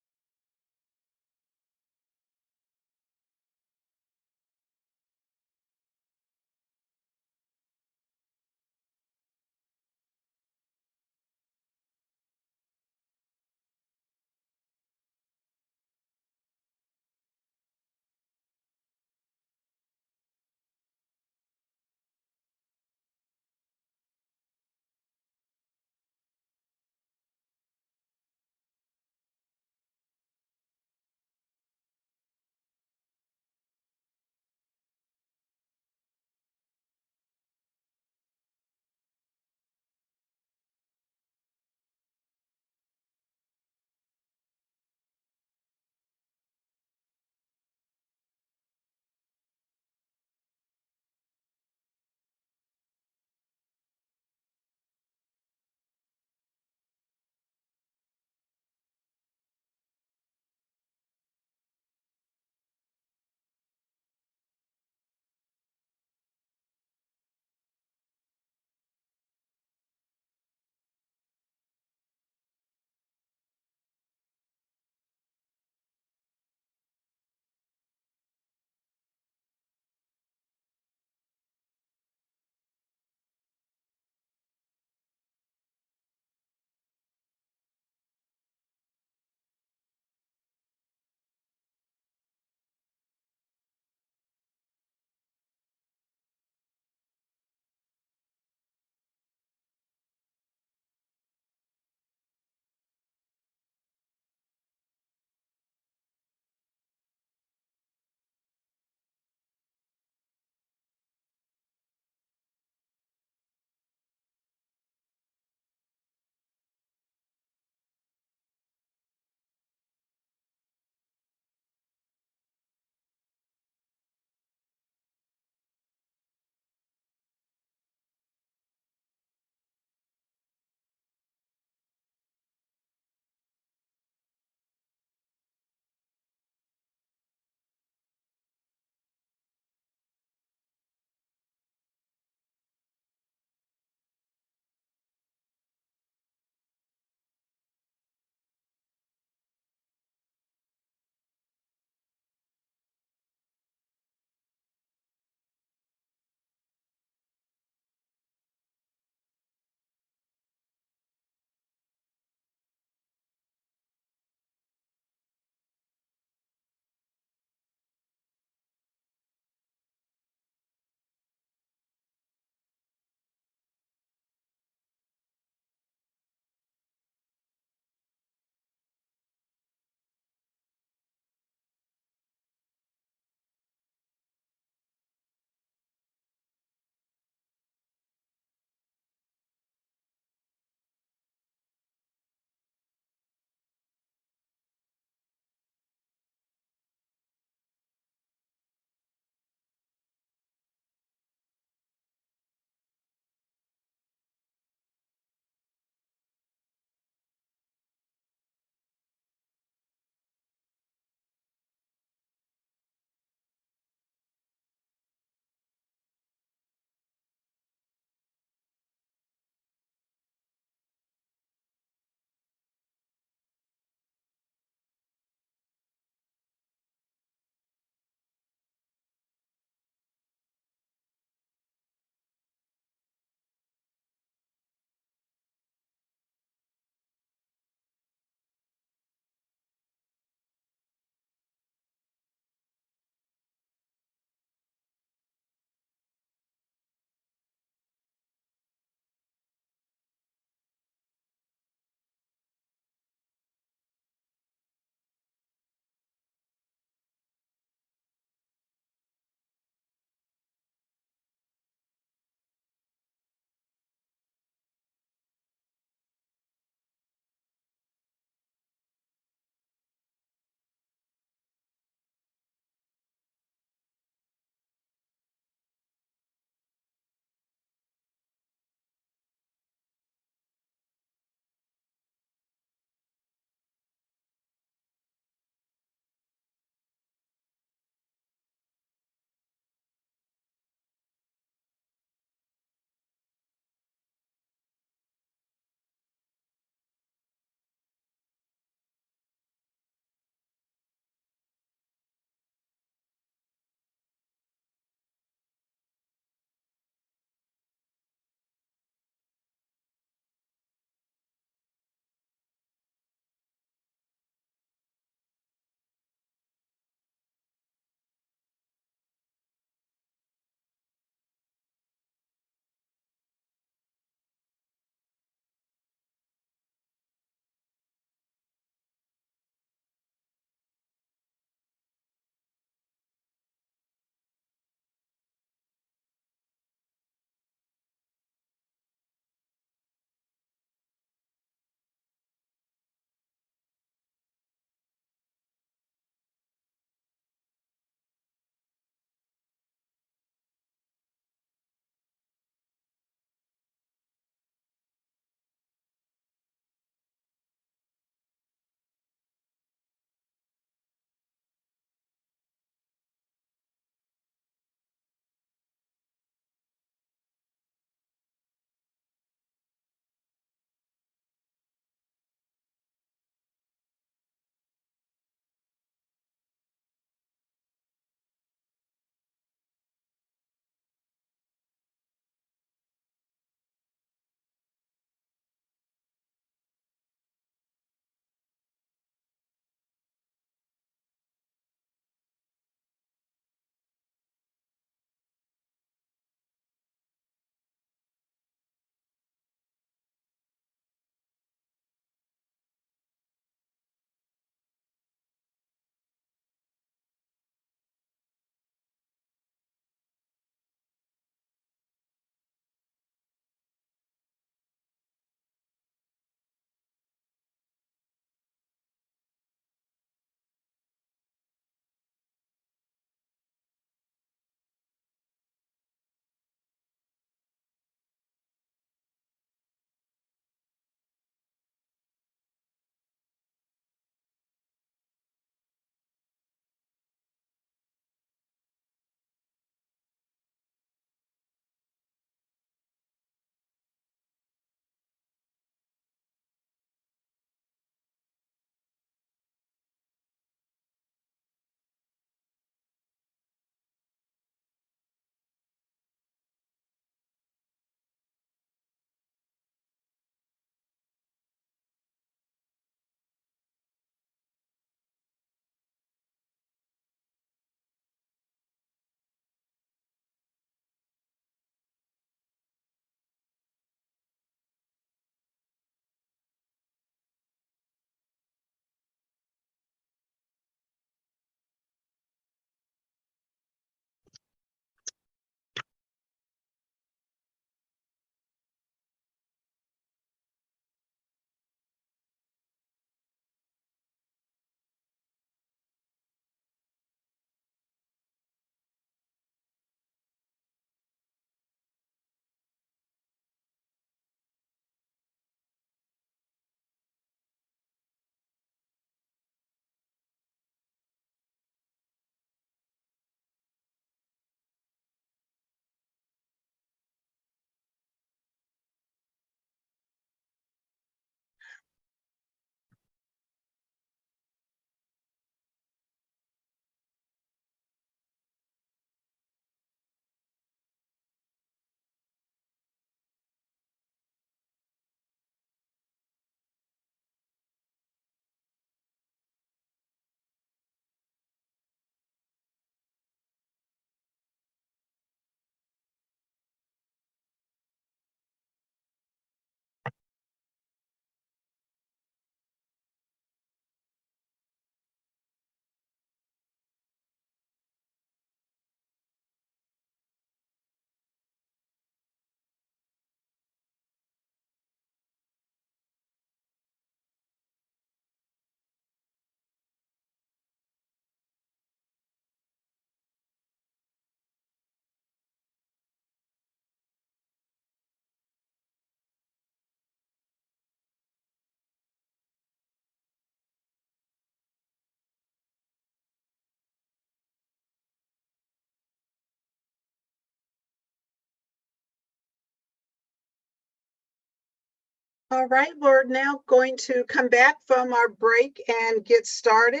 All right, we're now going to come back from our break and get started.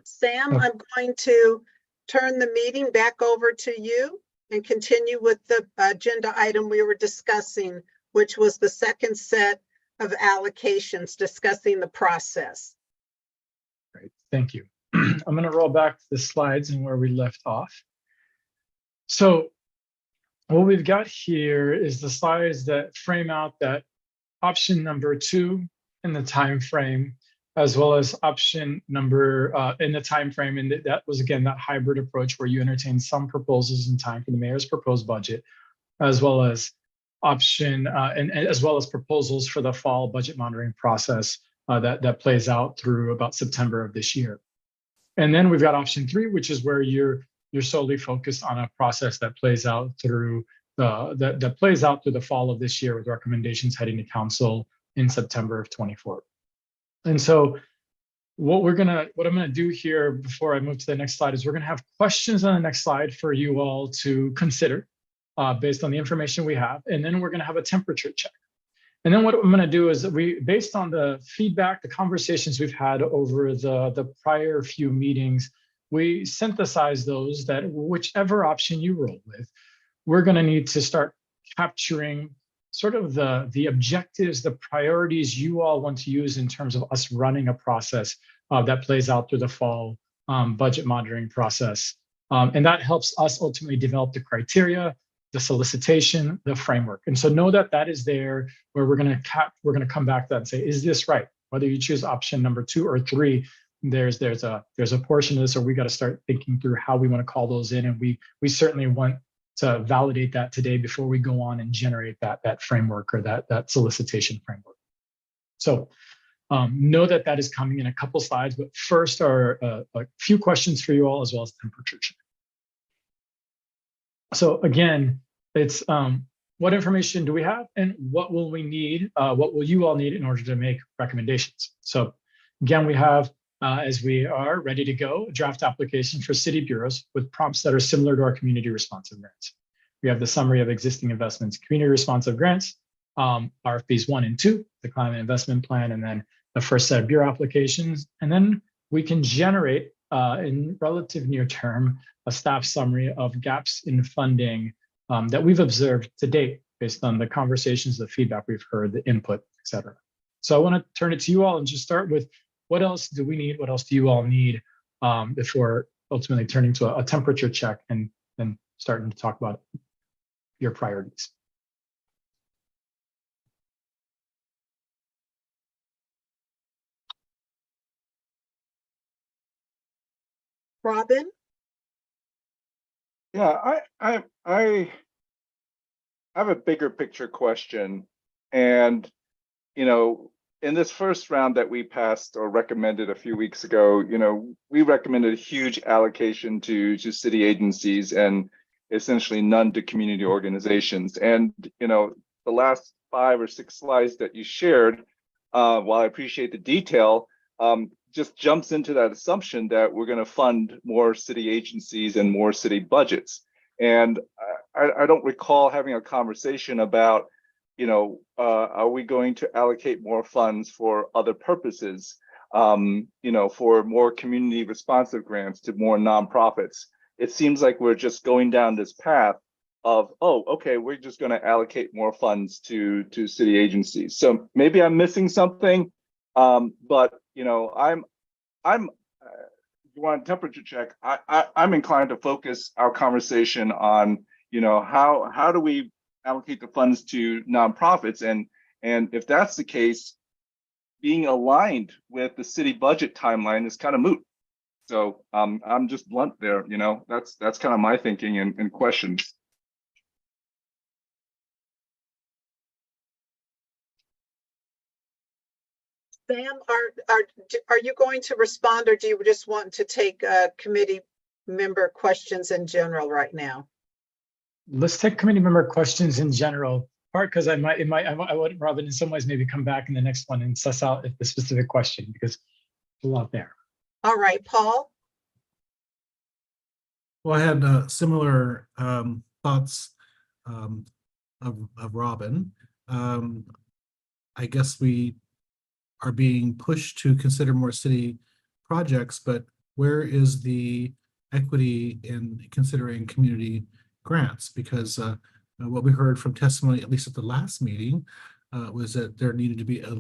Sam, I'm going to turn the meeting back over to you and continue with the agenda item we were discussing, which was the second set of allocations discussing the process. Great, thank you. I'm going to roll back to the slides and where we left off. So what we've got here is the slides that frame out that option number 2 in the time frame, as well as option number in the time frame, and that was again that hybrid approach where you entertain some proposals in time for the mayor's proposed budget, as well as option and as well as proposals for the fall budget monitoring process that plays out through about September of this year. And then we've got option 3, which is where you're solely focused on a process that plays out through the fall of this year with recommendations heading to council in September of 24. And so what I'm gonna do here before I move to the next slide is we're gonna have questions on the next slide for you all to consider based on the information we have, and then we're gonna have a temperature check. And then what I'm going to do is based on the feedback, the conversations we've had over the prior few meetings, we synthesize those that whichever option you roll with, we're going to need to start capturing sort of the objectives, the priorities you all want to use in terms of us running a process that plays out through the fall budget monitoring process. And that helps us ultimately develop the criteria, the solicitation, the framework. And so know that that is there where we're going to come back to that and say, is this right? Whether you choose option number 2 or 3, there's a portion of this, or we got to start thinking through how we want to call those in. And we certainly want to validate that today before we go on and generate that framework or that solicitation framework. So know that that is coming in a couple slides, but first are a few questions for you all as well as temperature check. So again, it's what information do we have and what will we need, what will you all need in order to make recommendations? So again, we have, as we are ready to go, a draft application for city bureaus with prompts that are similar to our community responsive grants. We have the summary of existing investments, community responsive grants, RFPs 1 and 2, the climate investment plan, and then the first set of bureau applications. And then we can generate in relative near term, a staff summary of gaps in funding that we've observed to date based on the conversations, the feedback we've heard, the input, et cetera. So I want to turn it to you all and just start with what else do we need? What else do you all need before ultimately turning to a temperature check and then starting to talk about your priorities? Robin? Yeah, I have a bigger picture question. And, you know, in this first round that we passed or recommended a few weeks ago, you know, we recommended a huge allocation to city agencies and essentially none to community organizations. And, you know, the last 5 or 6 slides that you shared, while I appreciate the detail, just jumps into that assumption that we're going to fund more city agencies and more city budgets. And I don't recall having a conversation about, you know, are we going to allocate more funds for other purposes, you know, for more community responsive grants to more nonprofits. It seems like we're just going down this path of, oh, okay, we're just going to allocate more funds to city agencies. So maybe I'm missing something, but you know, you want a temperature check? I'm inclined to focus our conversation on, you know, how do we allocate the funds to nonprofits, and if that's the case, being aligned with the city budget timeline is kind of moot. So I'm just blunt there, you know, that's kind of my thinking and questions. Sam, are you going to respond, or do you just want to take committee member questions in general right now? Let's take committee member questions in general, part because I would, Robin, in some ways maybe come back in the next one and suss out the specific question because there's a lot there. All right, Paul. Well, I had similar thoughts of Robin. I guess we are being pushed to consider more city projects, but where is the equity in considering community grants? Because what we heard from testimony, at least at the last meeting, was that there needed to be a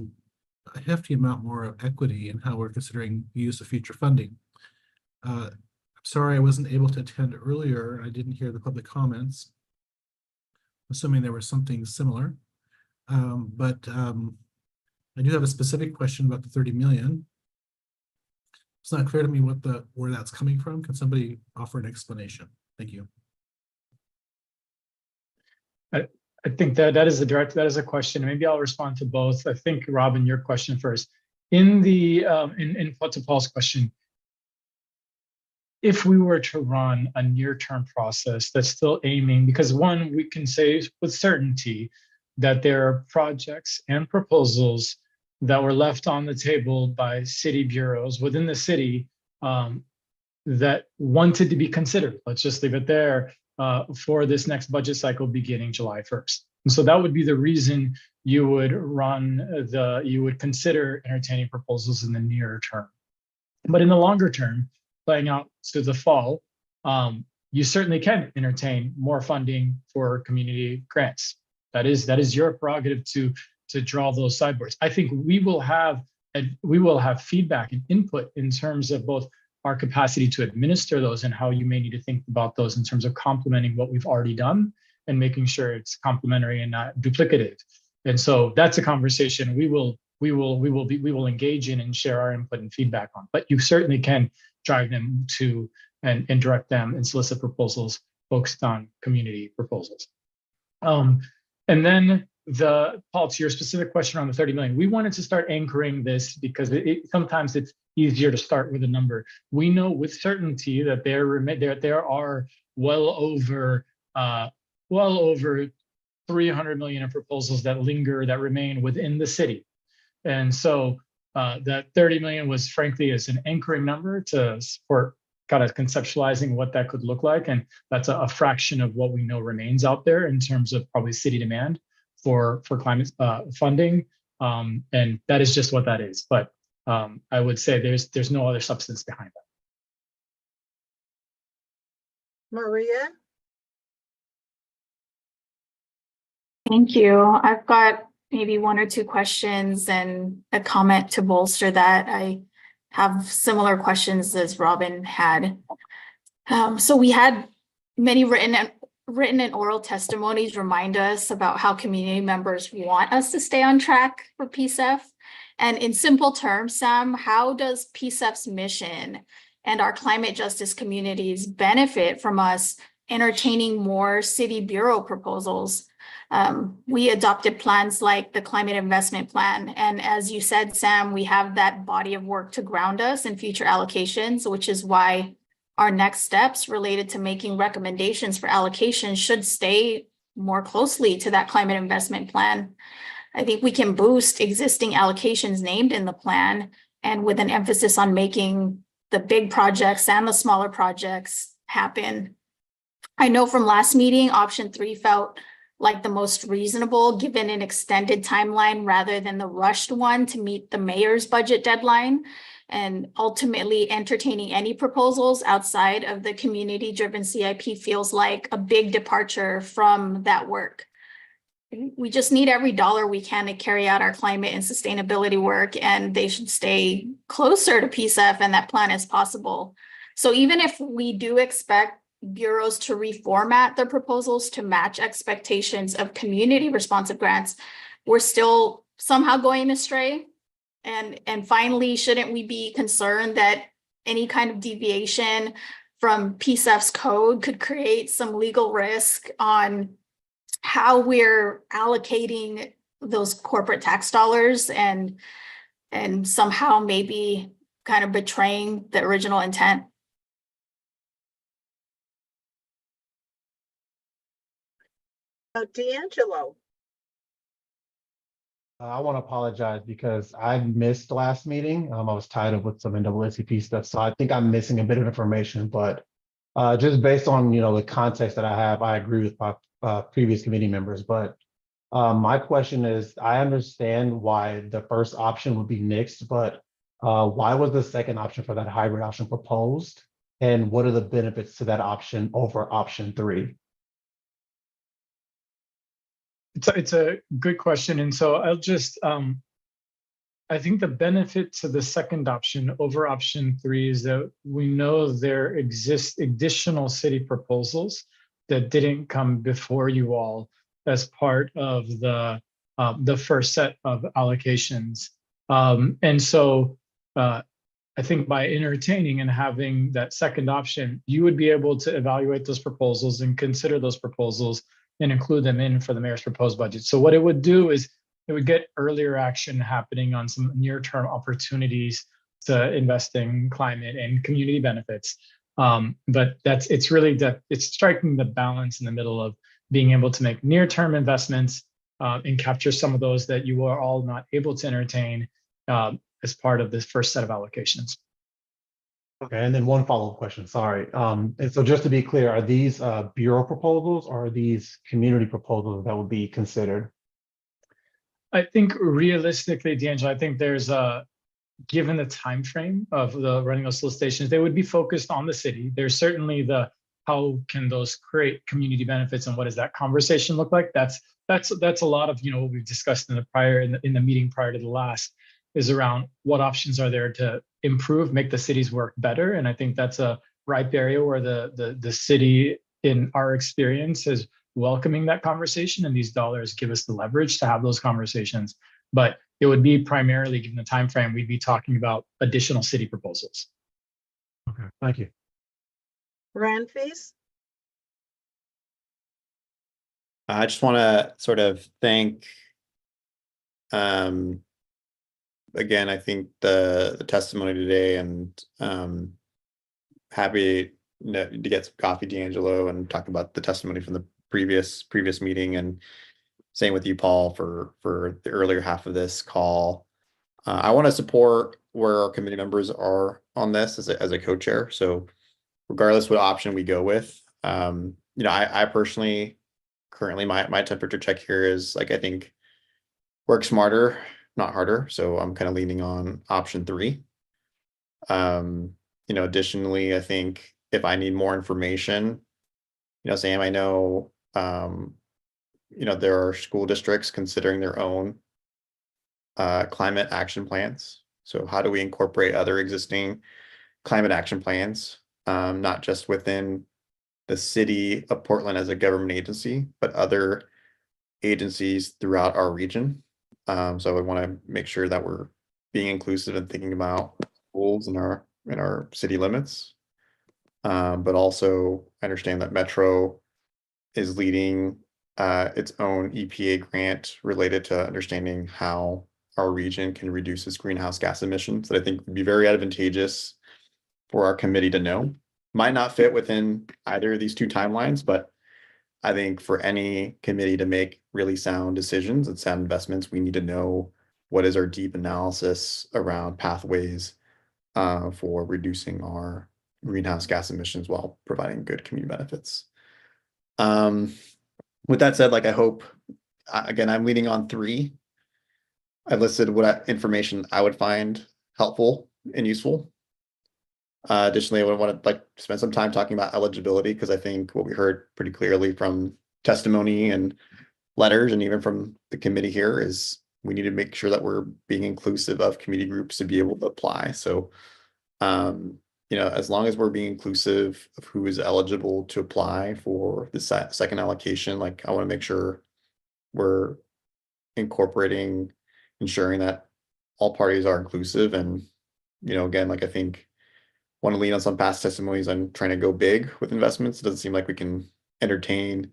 hefty amount more of equity in how we're considering the use of future funding. I'm sorry I wasn't able to attend earlier. I didn't hear the public comments, assuming there was something similar. I do have a specific question about the 30 million. It's not clear to me where that's coming from. Can somebody offer an explanation? Thank you. I think that is a question. Maybe I'll respond to both. I think, Robin, your question first. In Paul's question, if we were to run a near-term process that's still aiming, because one, we can say with certainty that there are projects and proposals that were left on the table by city bureaus within the city that wanted to be considered. Let's just leave it there for this next budget cycle beginning July 1st. And so that would be the reason you would consider entertaining proposals in the nearer term. But in the longer term, playing out to the fall, you certainly can entertain more funding for community grants. That is your prerogative to draw those sideboards. I think we will have feedback and input in terms of both our capacity to administer those and how you may need to think about those in terms of complementing what we've already done and making sure it's complementary and not duplicative. And so that's a conversation we will engage in and share our input and feedback on. But you certainly can drive them to and direct them and solicit proposals focused on community proposals. And then Paul, to your specific question on the 30 million, we wanted to start anchoring this because sometimes it's easier to start with a number. We know with certainty that there are well over 300 million in proposals that remain within the city. And so that 30 million was frankly as an anchoring number to support kind of conceptualizing what that could look like. And that's a fraction of what we know remains out there in terms of probably city demand for climate funding. And that is just what that is. But I would say there's no other substance behind that. Maria? Thank you. I've got maybe one or two questions and a comment to bolster that. I have similar questions as Robin had. So we had many written and oral testimonies remind us about how community members want us to stay on track for PCEF. And in simple terms, Sam, how does PCEF's mission and our climate justice communities benefit from us entertaining more city bureau proposals? We adopted plans like the Climate Investment Plan. And as you said, Sam, we have that body of work to ground us in future allocations, which is why our next steps related to making recommendations for allocation should stay more closely to that Climate Investment Plan. I think we can boost existing allocations named in the plan and with an emphasis on making the big projects and the smaller projects happen. I know from last meeting, option 3 felt like the most reasonable given an extended timeline rather than the rushed one to meet the mayor's budget deadline, and ultimately entertaining any proposals outside of the community-driven CIP feels like a big departure from that work. We just need every dollar we can to carry out our climate and sustainability work, and they should stay closer to PCEF and that plan as possible. So even if we do expect bureaus to reformat their proposals to match expectations of community responsive grants, we're still somehow going astray. And finally, shouldn't we be concerned that any kind of deviation from PCEF's code could create some legal risk on how we're allocating those corporate tax dollars and somehow maybe kind of betraying the original intent? D'Angelo. I want to apologize because I missed the last meeting. I was tied up with some NAACP stuff, so I think I'm missing a bit of information. But just based on the context that I have, I agree with my previous committee members. But My question is, I understand why the first option would be nixed, but why was the second option for that hybrid option proposed? And what are the benefits to that option over option 3? It's a good question. And so I'll just, I think the benefit to the second option over option 3 is that we know there exist additional city proposals that didn't come before you all as part of the first set of allocations. And so I think by entertaining and having that second option, you would be able to evaluate those proposals and consider those proposals and include them in for the mayor's proposed budget. So what it would do is it would get earlier action happening on some near-term opportunities to invest in climate and community benefits. But it's really that it's striking the balance in the middle of being able to make near-term investments and capture some of those that you are all not able to entertain as part of this first set of allocations. Okay, and then one follow-up question, sorry. And so just to be clear, are these bureau proposals or are these community proposals that would be considered? I think realistically, D'Angelo, I think there's given the time frame of the running those solicitations, they would be focused on the city. There's certainly the how can those create community benefits and what does that conversation look like? That's a lot of what we've discussed in the meeting prior to the last is around what options are there to improve, make the city's work better. And I think that's a ripe area where the city, in our experience, is welcoming that conversation, and these dollars give us the leverage to have those conversations. But it would be primarily, given the time frame, we'd be talking about additional city proposals. Okay, thank you. Ranfis? I just want to sort of thank, again, I think the testimony today, and happy to get some coffee, D'Angelo, and talk about the testimony from the previous meeting, and same with you, Paul, for the earlier half of this call. I want to support where our committee members are on this as a co-chair. So regardless what option we go with, I personally, currently my temperature check here is like, I think work smarter, not harder. So I'm kind of leaning on option 3. Additionally, I think if I need more information, Sam, I know, there are school districts considering their own climate action plans. So how do we incorporate other existing climate action plans, not just within the city of Portland as a government agency, but other agencies throughout our region? So I want to make sure that we're being inclusive and thinking about goals in our city limits. But also understand that Metro is leading its own EPA grant related to understanding how our region can reduce its greenhouse gas emissions, that I think would be very advantageous for our committee to know. Might not fit within either of these two timelines, but I think for any committee to make really sound decisions and sound investments, we need to know what is our deep analysis around pathways for reducing our greenhouse gas emissions while providing good community benefits. With that said, I hope, again, I'm leaning on 3. I listed what information I would find helpful and useful. Additionally, I would want to spend some time talking about eligibility, because I think what we heard pretty clearly from testimony and letters, and even from the committee here, is we need to make sure that we're being inclusive of community groups to be able to apply. So, as long as we're being inclusive of who is eligible to apply for the second allocation, I want to make sure we're incorporating, ensuring that all parties are inclusive. And, again, I think want to lean on some past testimonies on trying to go big with investments. It doesn't seem like we can entertain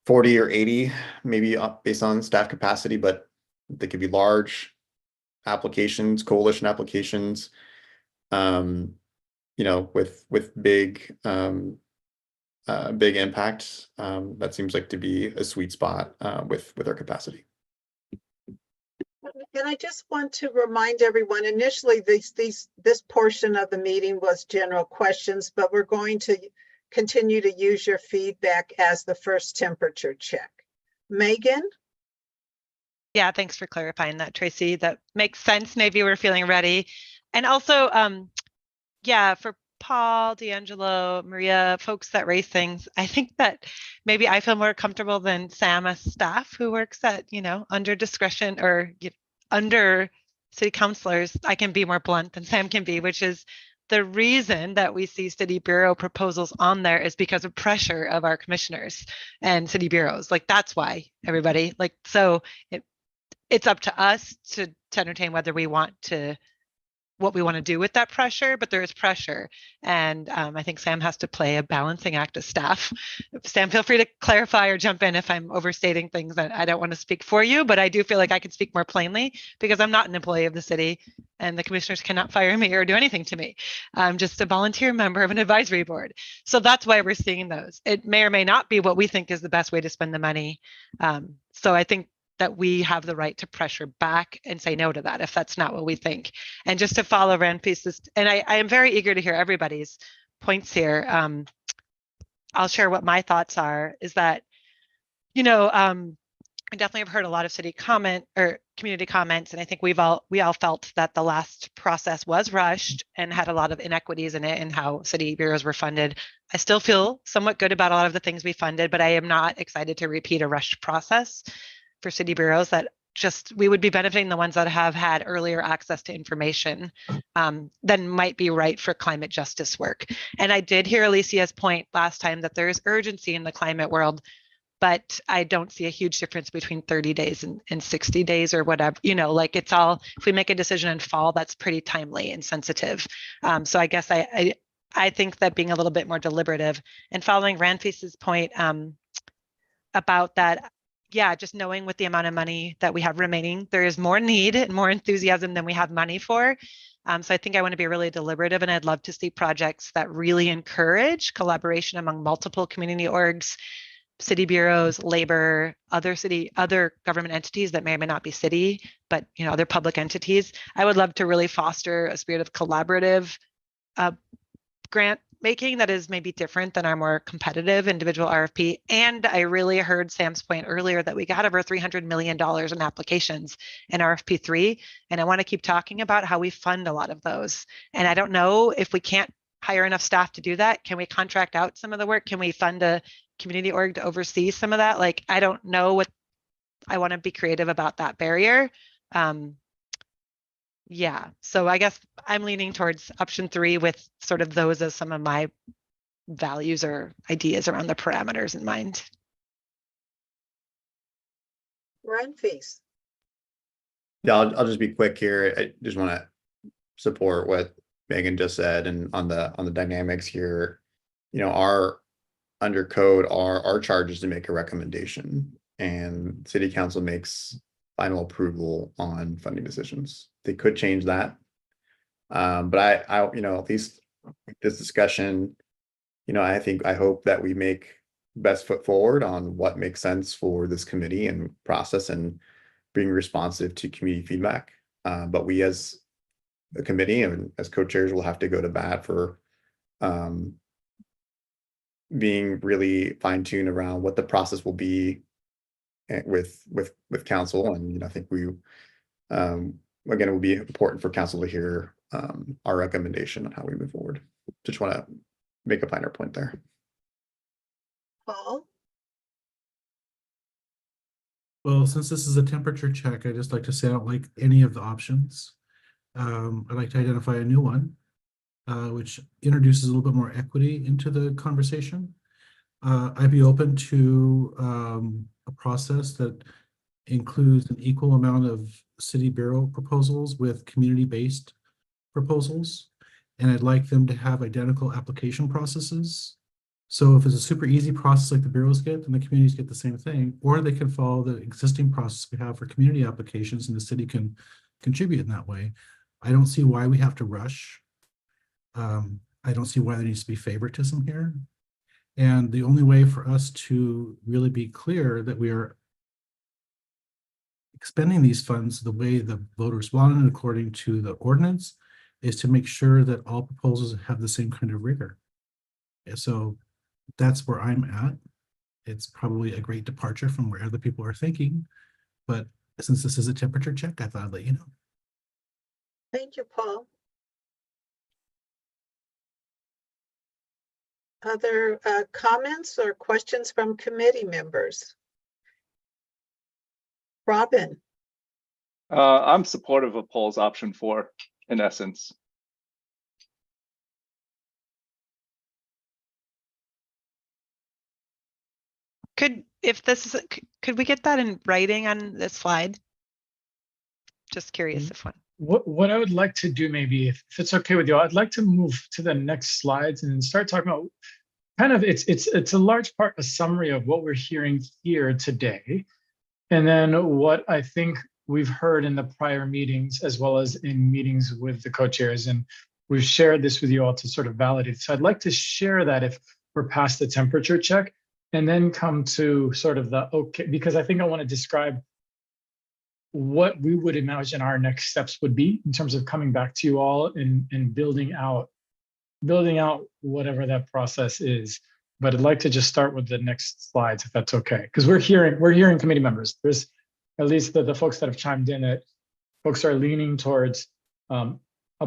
40 or 80, maybe based on staff capacity, but they could be large applications, coalition applications, with big impact. That seems like to be a sweet spot with our capacity. And I just want to remind everyone, initially this portion of the meeting was general questions, but we're going to continue to use your feedback as the first temperature check. Megan? Yeah, thanks for clarifying that, Tracy. That makes sense. Maybe we're feeling ready. And also, yeah, for Paul, D'Angelo, Maria, folks that raise things, I think that maybe I feel more comfortable than Sam as staff who works at, under discretion or under city councilors. I can be more blunt than Sam can be, which is the reason that we see city bureau proposals on there is because of pressure of our commissioners and city bureaus. Like, that's why, everybody. Like, so it's up to us to entertain whether we want to, what we want to do with that pressure, but there is pressure. And I think Sam has to play a balancing act as staff. Sam, feel free to clarify or jump in if I'm overstating things. That I don't want to speak for you, but I do feel like I could speak more plainly because I'm not an employee of the city and the commissioners cannot fire me or do anything to me. I'm just a volunteer member of an advisory board. So that's why we're seeing those. It may or may not be what we think is the best way to spend the money. So I think that we have the right to pressure back and say no to that if that's not what we think. And just to follow Ranfis's, and I am very eager to hear everybody's points here. I'll share what my thoughts are, is that, I definitely have heard a lot of city comment or community comments, and I think we all felt that the last process was rushed and had a lot of inequities in it and how city bureaus were funded. I still feel somewhat good about a lot of the things we funded, but I am not excited to repeat a rushed process for city bureaus. That just, we would be benefiting the ones that have had earlier access to information than might be right for climate justice work. And I did hear Alicia's point last time that there is urgency in the climate world, but I don't see a huge difference between 30 days and 60 days or whatever, like it's all, if we make a decision in fall, that's pretty timely and sensitive. So I guess I think that being a little bit more deliberative and following Ranfis's point about that, yeah, just knowing with the amount of money that we have remaining, there is more need and more enthusiasm than we have money for. So I think I want to be really deliberative, and I'd love to see projects that really encourage collaboration among multiple community orgs, city bureaus, labor, other government entities that may or may not be city, but other public entities. I would love to really foster a spirit of collaborative grant making that is maybe different than our more competitive individual RFP. And I really heard Sam's point earlier that we got over $300 million in applications in RFP 3. And I want to keep talking about how we fund a lot of those. And I don't know if we can't hire enough staff to do that. Can we contract out some of the work? Can we fund a community org to oversee some of that? Like, I don't know what, I want to be creative about that barrier. Yeah, so I guess I'm leaning towards option 3 with sort of those as some of my values or ideas around the parameters in mind. Ranfis. Yeah, I'll just be quick here. I just want to support what Megan just said, and on the dynamics here, our under code, our charge is to make a recommendation, and city council makes final approval on funding decisions. They could change that. But I at least this discussion, I hope that we make best foot forward on what makes sense for this committee and process, and being responsive to community feedback. But we as a committee and as co-chairs will have to go to bat for being really fine-tuned around what the process will be with council. And I think we again, it will be important for council to hear our recommendation on how we move forward. Just want to make a finer point there. Paul? Well, since this is a temperature check, I just like to say I don't like any of the options. I'd like to identify a new one, which introduces a little bit more equity into the conversation. I'd be open to a process that includes an equal amount of city bureau proposals with community-based proposals, and I'd like them to have identical application processes. So if it's a super easy process like the bureaus get, then the communities get the same thing, or they can follow the existing process we have for community applications, and the city can contribute in that way. I don't see why we have to rush. I don't see why there needs to be favoritism here. And the only way for us to really be clear that we are expending these funds the way the voters wanted according to the ordinance is to make sure that all proposals have the same kind of rigor. And so that's where I'm at. It's probably a great departure from where other people are thinking, but since this is a temperature check, I thought I'd let you know. Thank you, Paul. Other comments or questions from committee members? Robin? I'm supportive of Paul's option 4, in essence. Could we get that in writing on this slide? Just curious if one. What I would like to do, maybe if it's okay with you, I'd like to move to the next slides and start talking about kind of it's a large part a summary of what we're hearing here today, and then what I think we've heard in the prior meetings as well as in meetings with the co-chairs, and we've shared this with you all to sort of validate. So I'd like to share that if we're past the temperature check, and then come to sort of the okay, because I think I want to describe what we would imagine our next steps would be in terms of coming back to you all and building out whatever that process is. But I'd like to just start with the next slides, if that's okay, because we're hearing committee members. There's at least the folks that have chimed in that folks are leaning towards a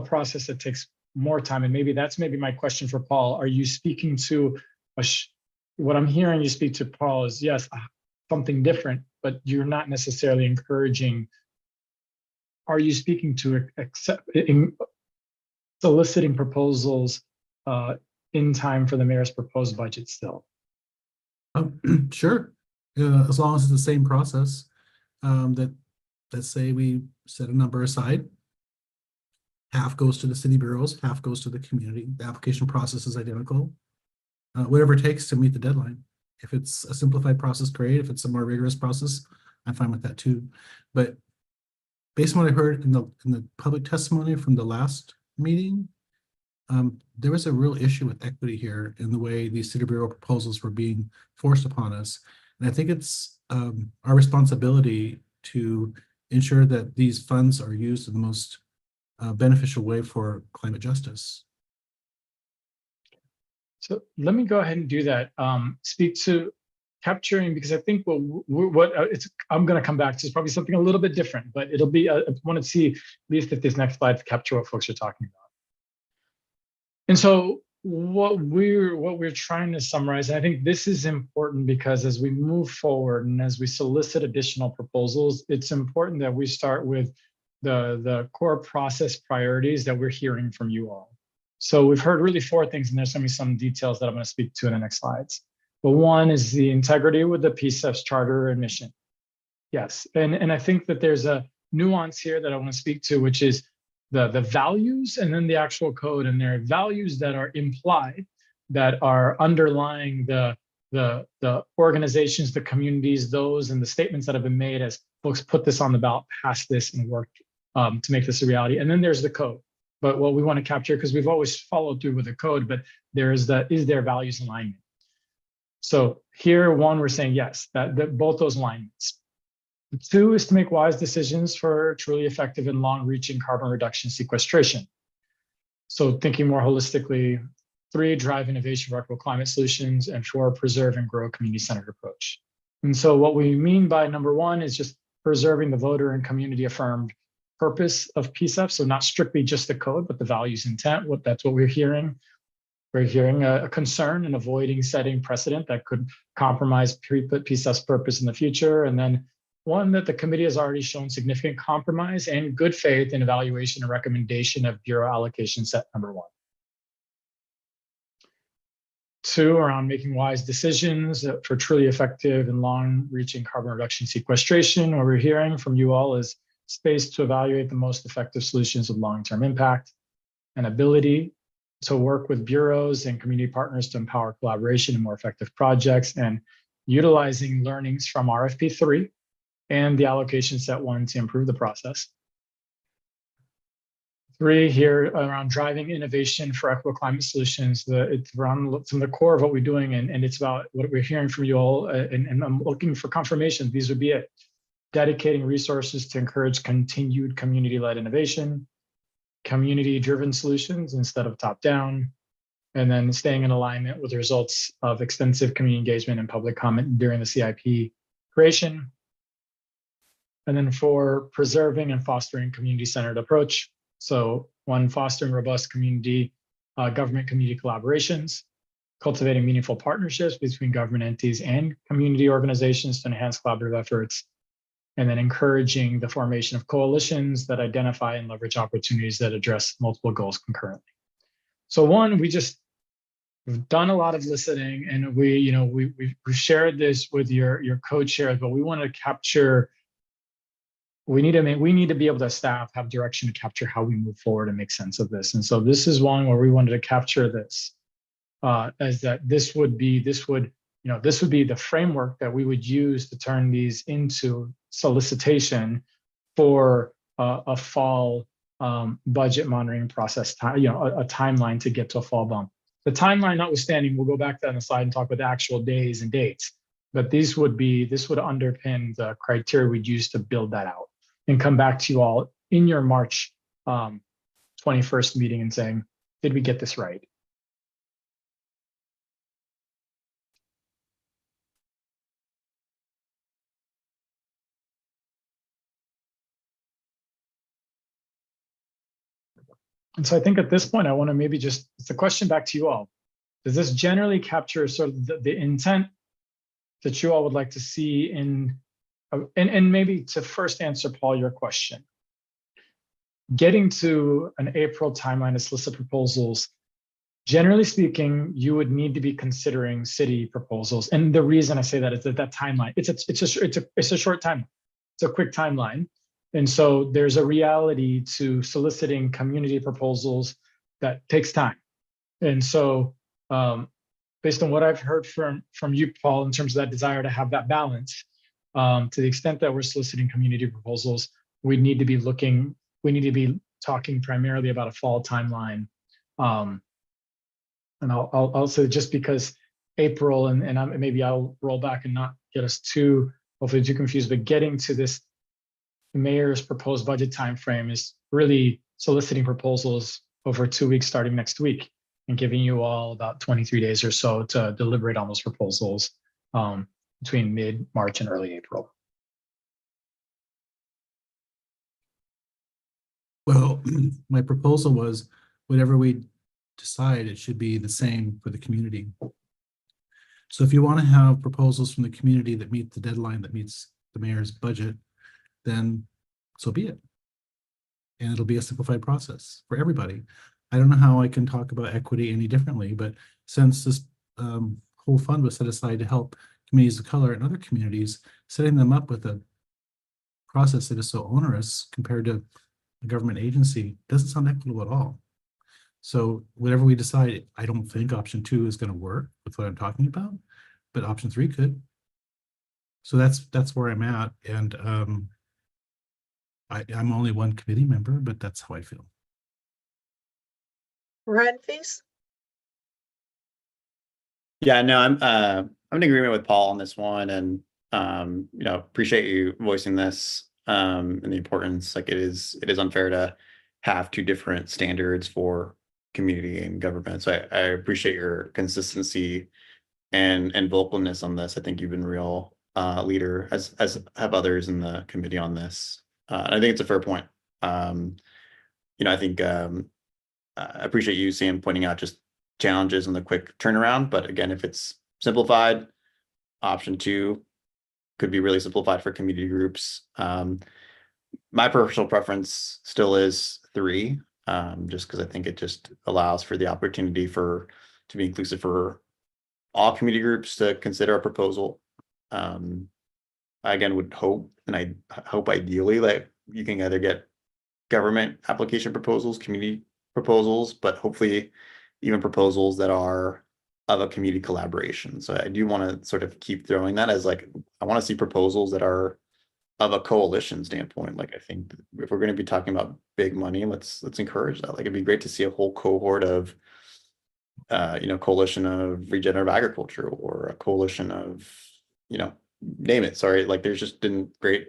process that takes more time. And maybe that's my question for Paul. Are you speaking to what I'm hearing you speak to, Paul, is yes, something different, but you're not necessarily encouraging. Are you speaking to soliciting proposals in time for the mayor's proposed budget still? Sure, as long as it's the same process. That let's say we set a number aside. Half goes to the city bureaus, half goes to the community. The application process is identical. Whatever it takes to meet the deadline. If it's a simplified process, great. If it's a more rigorous process, I'm fine with that too. But based on what I heard in the public testimony from the last meeting, there was a real issue with equity here in the way these city bureau proposals were being forced upon us. And I think it's our responsibility to ensure that these funds are used in the most beneficial way for climate justice. So let me go ahead and do that. Speak to capturing, because I think I'm going to come back to is probably something a little bit different, but it'll be, I want to see at least if this next slide capture what folks are talking about. And so what we're trying to summarize, and I think this is important because as we move forward and as we solicit additional proposals, it's important that we start with the core process priorities that we're hearing from you all. So we've heard really 4 things, and there's going to be some details that I'm going to speak to in the next slides. But one is the integrity with the PCEF's charter and mission. Yes, and I think that there's a nuance here that I want to speak to, which is the values and then the actual code. And there are values that are implied, that are underlying the organizations, the communities, those and the statements that have been made as folks put this on the ballot, pass this and work to make this a reality. And then there's the code. But what we want to capture, because we've always followed through with the code, but is there values alignment? So here, 1, we're saying yes, that both those alignments. 2 is to make wise decisions for truly effective and long-reaching carbon reduction sequestration. So thinking more holistically. 3, drive innovation for equitable climate solutions, and 4, preserve and grow a community-centered approach. And so what we mean by number 1 is just preserving the voter and community affirmed purpose of PCEF. So not strictly just the code, but the values intent. That's what we're hearing. We're hearing a concern in avoiding setting precedent that could compromise PCEF's purpose in the future. And then 1, that the committee has already shown significant compromise and good faith in evaluation and recommendation of Bureau allocation set number 1. 2, around making wise decisions for truly effective and long-reaching carbon reduction sequestration. What we're hearing from you all is space to evaluate the most effective solutions with long-term impact, and ability to work with bureaus and community partners to empower collaboration and more effective projects, and utilizing learnings from RFP 3 and the allocation set 1 to improve the process. 3 here around driving innovation for equitable climate solutions. It's around some of the core of what we're doing, and it's about what we're hearing from you all, and I'm looking for confirmation. These would be it. Dedicating resources to encourage continued community-led innovation, community-driven solutions instead of top-down, and then staying in alignment with the results of extensive community engagement and public comment during the CIP creation. And then for preserving and fostering community-centered approach. So 1, fostering robust community, government community collaborations, cultivating meaningful partnerships between government entities and community organizations to enhance collaborative efforts, and then encouraging the formation of coalitions that identify and leverage opportunities that address multiple goals concurrently. So 1, we've done a lot of listening, and we've shared this with your co-chairs, but we want to capture. We need to be able to staff have direction to capture how we move forward and make sense of this. And so this is one where we wanted to capture this as that this would be the framework that we would use to turn these into solicitation for a fall budget monitoring process, a timeline to get to a fall bump. The timeline notwithstanding, we'll go back to that on the slide and talk about the actual days and dates. But this would underpin the criteria we'd use to build that out and come back to you all in your March 21st meeting and saying, did we get this right? And so I think at this point, I want to maybe it's a question back to you all. Does this generally capture sort of the intent that you all would like to see in, and maybe to first answer, Paul, your question. Getting to an April timeline to solicit proposals, generally speaking, you would need to be considering city proposals. And the reason I say that is that timeline, it's a short timeline. It's a quick timeline. And so there's a reality to soliciting community proposals that takes time. And so based on what I've heard from you, Paul, in terms of that desire to have that balance, to the extent that we're soliciting community proposals, we need to be talking primarily about a fall timeline. And I'll say, just because April, and maybe I'll roll back and not get us hopefully too confused, but getting to this mayor's proposed budget timeframe is really soliciting proposals over 2 weeks starting next week and giving you all about 23 days or so to deliberate on those proposals between mid-March and early April. Well, my proposal was whatever we decide, it should be the same for the community. So if you want to have proposals from the community that meet the deadline that meets the mayor's budget, then so be it. And it'll be a simplified process for everybody. I don't know how I can talk about equity any differently, but since this whole fund was set aside to help communities of color and other communities, setting them up with a process that is so onerous compared to a government agency doesn't sound equitable at all. So whatever we decide, I don't think option 2 is going to work with what I'm talking about, but option 3 could. So that's where I'm at. And I'm only one committee member, but that's how I feel. Renfis? Yeah, no, I'm in agreement with Paul on this one, and appreciate you voicing this and the importance. Like, it is unfair to have 2 different standards for community and government. So I appreciate your consistency and vocalness on this. I think you've been a real leader, as have others in the committee on this. I think it's a fair point. I think I appreciate you, Sam, pointing out just challenges and the quick turnaround. But again, if it's simplified, option 2 could be really simplified for community groups. My personal preference still is 3, just because I think it just allows for the opportunity to be inclusive for all community groups to consider a proposal. I again would hope, and I hope ideally, that you can either get government application proposals, community proposals, but hopefully even proposals that are of a community collaboration. So I do want to sort of keep throwing that as, like, I want to see proposals that are of a coalition standpoint. Like, I think if we're going to be talking about big money, let's encourage that. Like, it'd be great to see a whole cohort of coalition of regenerative agriculture, or a coalition of, name it. Sorry, like, there's just been great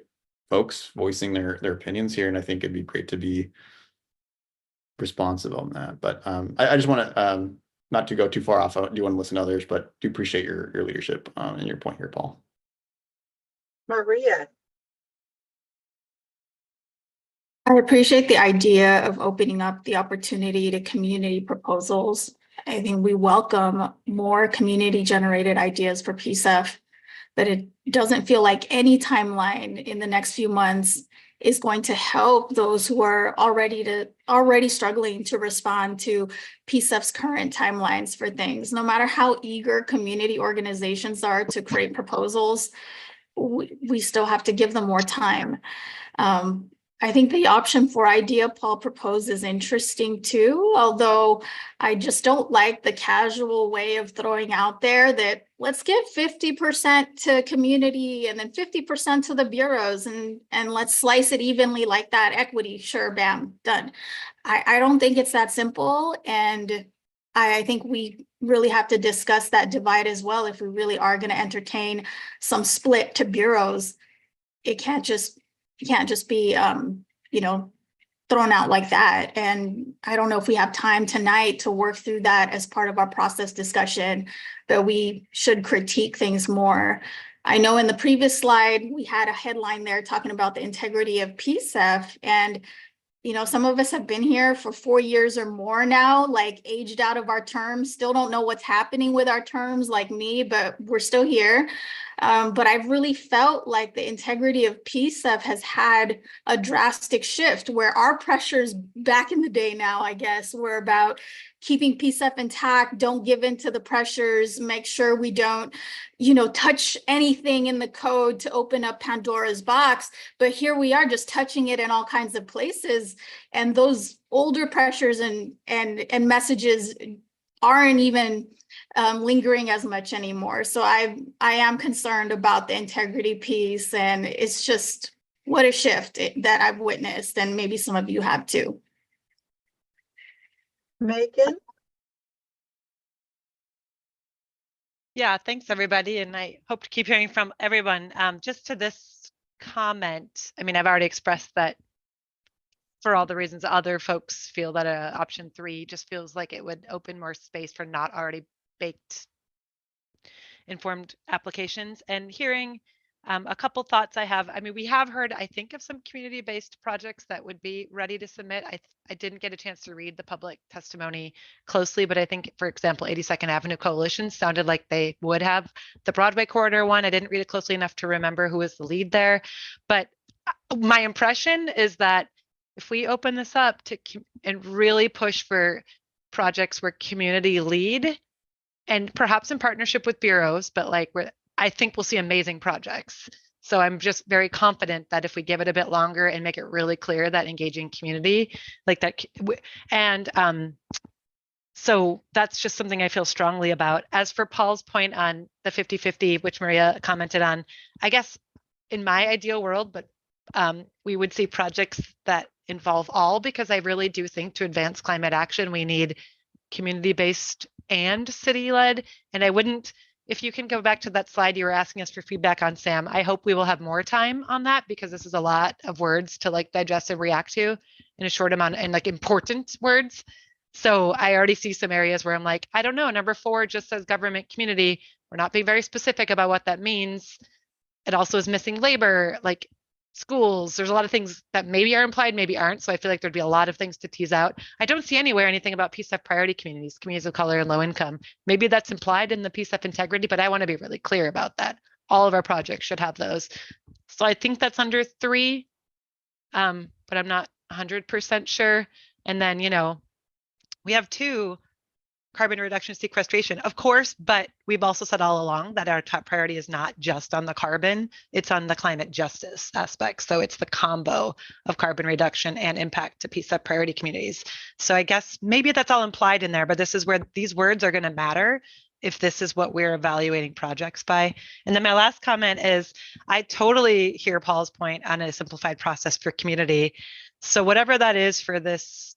folks voicing their opinions here, and I think it'd be great to be responsive on that. But I just want to not to go too far off. I do want to listen to others, but do appreciate your leadership and your point here, Paul. Maria? I appreciate the idea of opening up the opportunity to community proposals. I think we welcome more community generated ideas for PCEF, but it doesn't feel like any timeline in the next few months is going to help those who are already struggling to respond to PCEF's current timelines for things. No matter how eager community organizations are to create proposals, we still have to give them more time. I think the option for idea Paul proposed is interesting too, although I just don't like the casual way of throwing out there that let's give 50% to community and then 50% to the bureaus and let's slice it evenly like that. Equity, sure, bam, done. I don't think it's that simple. And I think we really have to discuss that divide as well. If we really are going to entertain some split to bureaus, it can't just be, thrown out like that. And I don't know if we have time tonight to work through that as part of our process discussion, but we should critique things more. I know in the previous slide, we had a headline there talking about the integrity of PCEF, and some of us have been here for 4 years or more now, like aged out of our terms, still don't know what's happening with our terms like me, but we're still here. But I've really felt like the integrity of PCEF has had a drastic shift where our pressures back in the day now, I guess, were about keeping PCEF intact, don't give in to the pressures, make sure we don't, touch anything in the code to open up Pandora's box. But here we are just touching it in all kinds of places. And those older pressures and messages aren't even lingering as much anymore. So I am concerned about the integrity piece, and it's just what a shift that I've witnessed, and maybe some of you have too. Megan? Yeah, thanks everybody. And I hope to keep hearing from everyone. Just to this comment, I mean, I've already expressed that for all the reasons other folks feel that option 3 just feels like it would open more space for not already baked informed applications. And hearing a couple thoughts I have. I mean, we have heard, I think, of some community-based projects that would be ready to submit. I didn't get a chance to read the public testimony closely, but I think, for example, 82nd Avenue Coalition sounded like they would have. The Broadway Corridor one, I didn't read it closely enough to remember who was the lead there. But my impression is that if we open this up to and really push for projects where community lead, and perhaps in partnership with bureaus, but I think we'll see amazing projects. So I'm just very confident that if we give it a bit longer and make it really clear that engaging community like that, and so that's just something I feel strongly about. As for Paul's point on the 50-50, which Maria commented on, I guess in my ideal world, but we would see projects that involve all, because I really do think to advance climate action, we need community-based and city-led. And I wouldn't, if you can go back to that slide you were asking us for feedback on, Sam, I hope we will have more time on that, because this is a lot of words to digest and react to in a short amount, and important words. So I already see some areas where I'm like, I don't know, number 4 just says government community. We're not being very specific about what that means. It also is missing labor, like schools. There's a lot of things that maybe are implied, maybe aren't. So I feel like there'd be a lot of things to tease out. I don't see anywhere anything about PCEF priority communities, communities of color and low income. Maybe that's implied in the PCEF integrity, but I want to be really clear about that. All of our projects should have those. So I think that's under 3, but I'm not 100% sure. And then, we have 2, carbon reduction sequestration, of course, but we've also said all along that our top priority is not just on the carbon, it's on the climate justice aspect. So it's the combo of carbon reduction and impact to PCEF priority communities. So I guess maybe that's all implied in there, but this is where these words are going to matter if this is what we're evaluating projects by. And then my last comment is, I totally hear Paul's point on a simplified process for community. So whatever that is for this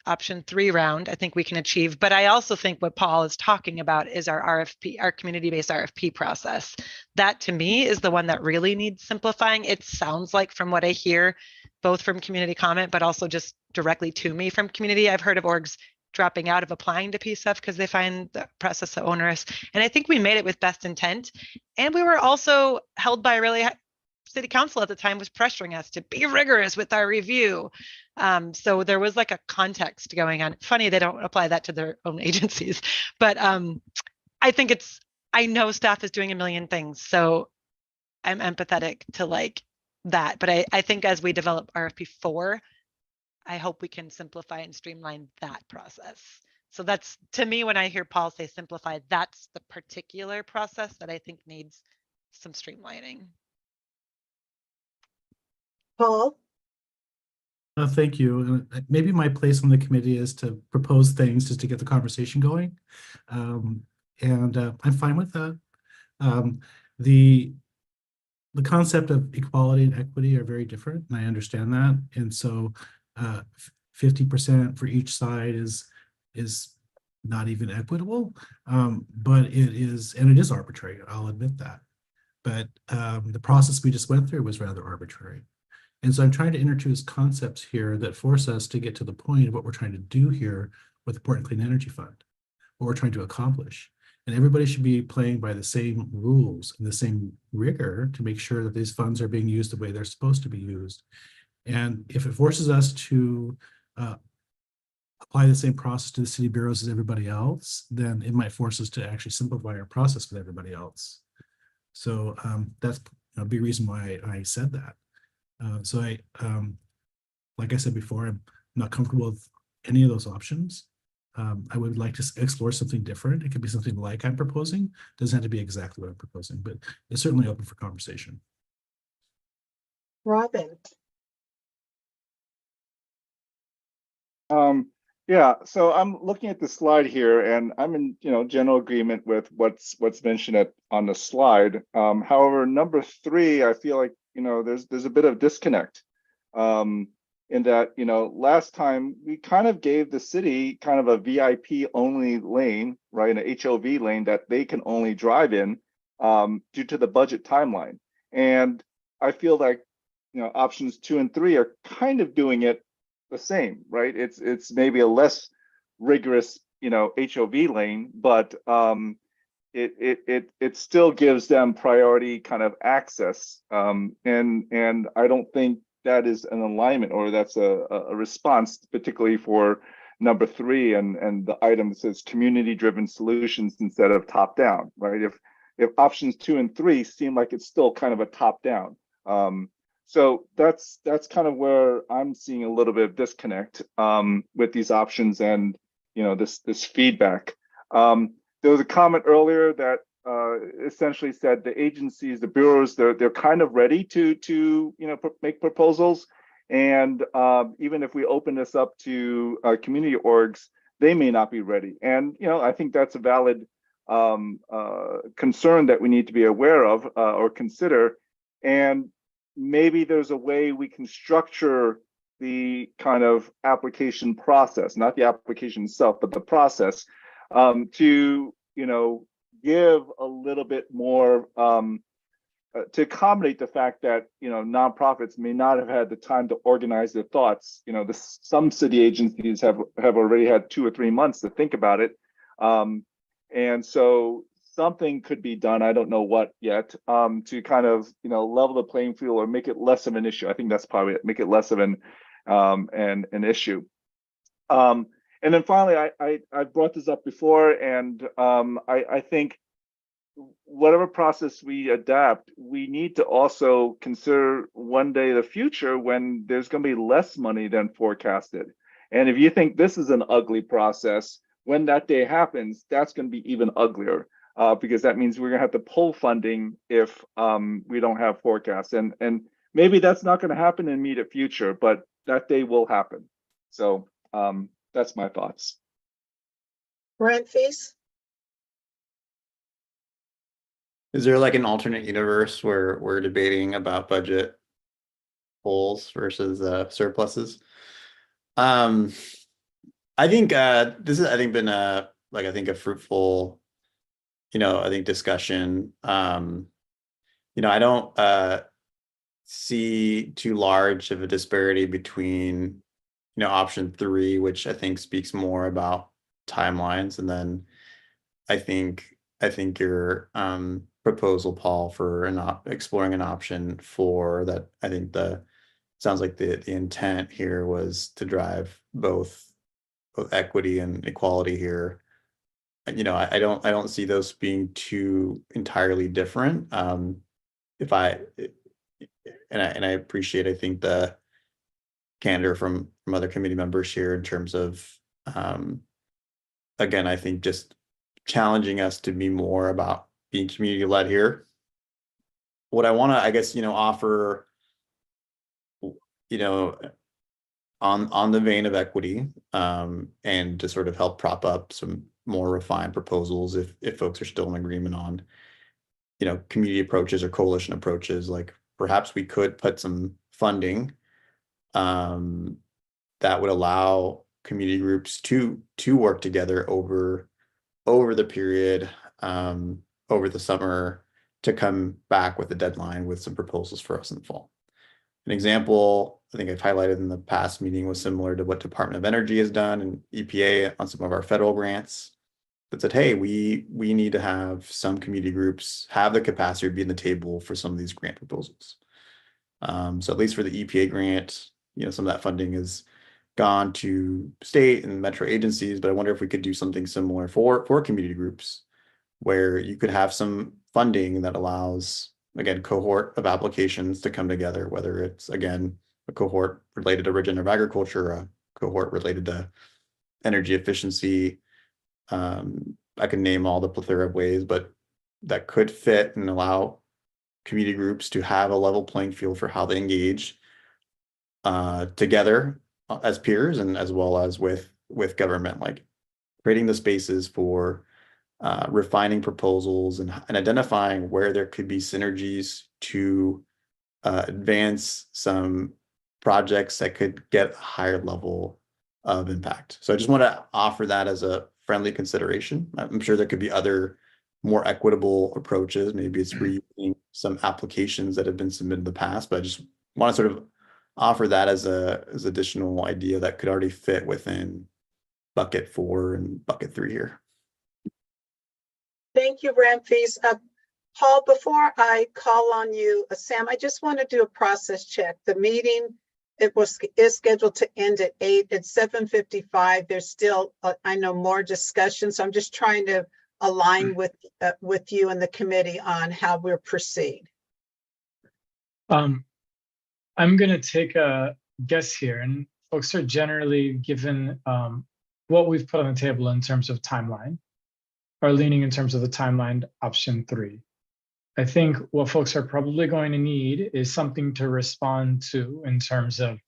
option 3 round, I think we can achieve. But I also think what Paul is talking about is our RFP, our community-based RFP process. That to me is the one that really needs simplifying. It sounds like, from what I hear, both from community comment, but also just directly to me from community, I've heard of orgs dropping out of applying to PCEF because they find the process so onerous. And I think we made it with best intent. And we were also held by a really city council at the time was pressuring us to be rigorous with our review. So there was like a context going on. Funny, they don't apply that to their own agencies, but I think I know staff is doing a million things. So I'm empathetic to like that. But I think as we develop RFP4, I hope we can simplify and streamline that process. So that's, to me, when I hear Paul say simplify, that's the particular process that I think needs some streamlining. Paul? Thank you. Maybe my place on the committee is to propose things just to get the conversation going. And I'm fine with that. The concept of equality and equity are very different, and I understand that. And so 50% for each side is not even equitable, but it is arbitrary. I'll admit that. But the process we just went through was rather arbitrary. And so I'm trying to introduce concepts here that force us to get to the point of what we're trying to do here with the Portland Clean Energy Fund, what we're trying to accomplish. And everybody should be playing by the same rules and the same rigor to make sure that these funds are being used the way they're supposed to be used. And if it forces us to apply the same process to the city bureaus as everybody else, then it might force us to actually simplify our process with everybody else. So that's a big reason why I said that. So like I said before, I'm not comfortable with any of those options. I would like to explore something different. It could be something like I'm proposing. It doesn't have to be exactly what I'm proposing, but it's certainly open for conversation. Robin? Yeah, so I'm looking at the slide here, and I'm in general agreement with what's mentioned on the slide. However, number 3, I feel like there's a bit of disconnect in that last time we kind of gave the city kind of a VIP only lane, right, an HOV lane that they can only drive in due to the budget timeline. And I feel like options 2 and 3 are kind of doing it the same, right? It's maybe a less rigorous HOV lane, but it still gives them priority kind of access, and I don't think that is an alignment, or that's a response, particularly for number 3 and the item that says community driven solutions instead of top down, right? If options 2 and 3 seem like it's still kind of a top down. So that's kind of where I'm seeing a little bit of disconnect with these options and this feedback. There was a comment earlier that essentially said the agencies, the bureaus, they're kind of ready to make proposals, and even if we open this up to community orgs, they may not be ready. And I think that's a valid concern that we need to be aware of or consider. And maybe there's a way we can structure the kind of application process, not the application itself, but the process, to give a little bit more to accommodate the fact that nonprofits may not have had the time to organize their thoughts. Some city agencies have already had 2 or 3 months to think about it, and so something could be done, I don't know what yet, to kind of level the playing field or make it less of an issue. I think that's probably it, make it less of an issue. And then finally, I brought this up before, and I think whatever process we adapt, we need to also consider one day the future when there's going to be less money than forecasted. And if you think this is an ugly process, when that day happens, that's going to be even uglier. Because that means we're gonna have to pull funding if we don't have forecasts, and maybe that's not going to happen in the immediate future, but that day will happen. So that's my thoughts. Brent Fees? Is there like an alternate universe where we're debating about budget holes versus surpluses? I think this has been a fruitful discussion. I don't see too large of a disparity between option 3, which I think speaks more about timelines, and then I think your proposal, Paul, for exploring an option for that. I think sounds like the intent here was to drive both equity and equality here. You know, I don't see those being too entirely different. And I appreciate, I think, the candor from other committee members here in terms of, again, I think just challenging us to be more about being community led here. What I want to, I guess, offer, on the vein of equity, and to sort of help prop up some more refined proposals if folks are still in agreement on, community approaches or coalition approaches. Like perhaps we could put some funding that would allow community groups to work together over the period, over the summer, to come back with a deadline with some proposals for us in the fall. An example I think I've highlighted in the past meeting was similar to what Department of Energy has done and EPA on some of our federal grants, that said, hey, we need to have some community groups have the capacity to be in the table for some of these grant proposals. So at least for the EPA grant, some of that funding has gone to state and metro agencies, but I wonder if we could do something similar for community groups, where you could have some funding that allows, again, cohort of applications to come together, whether it's, again, a cohort related to regenerative agriculture, a cohort related to energy efficiency. I can name all the plethora of ways, but that could fit and allow community groups to have a level playing field for how they engage together as peers, and as well as with government, like creating the spaces for refining proposals and identifying where there could be synergies to advance some projects that could get a higher level of impact. So I just want to offer that as a friendly consideration. I'm sure there could be other more equitable approaches. Maybe it's reusing some applications that have been submitted in the past, but I just want to sort of offer that as additional idea that could already fit within bucket 4 and bucket 3 here. Thank you, Ramfis. Paul, before I call on you, Sam, I just want to do a process check. The meeting is scheduled to end at 8. It's 7:55. There's still, I know, more discussion. So I'm just trying to align with you and the committee on how we'll proceed. I'm going to take a guess here, and folks are generally given what we've put on the table in terms of timeline, are leaning in terms of the timeline option 3. I think what folks are probably going to need is something to respond to in terms of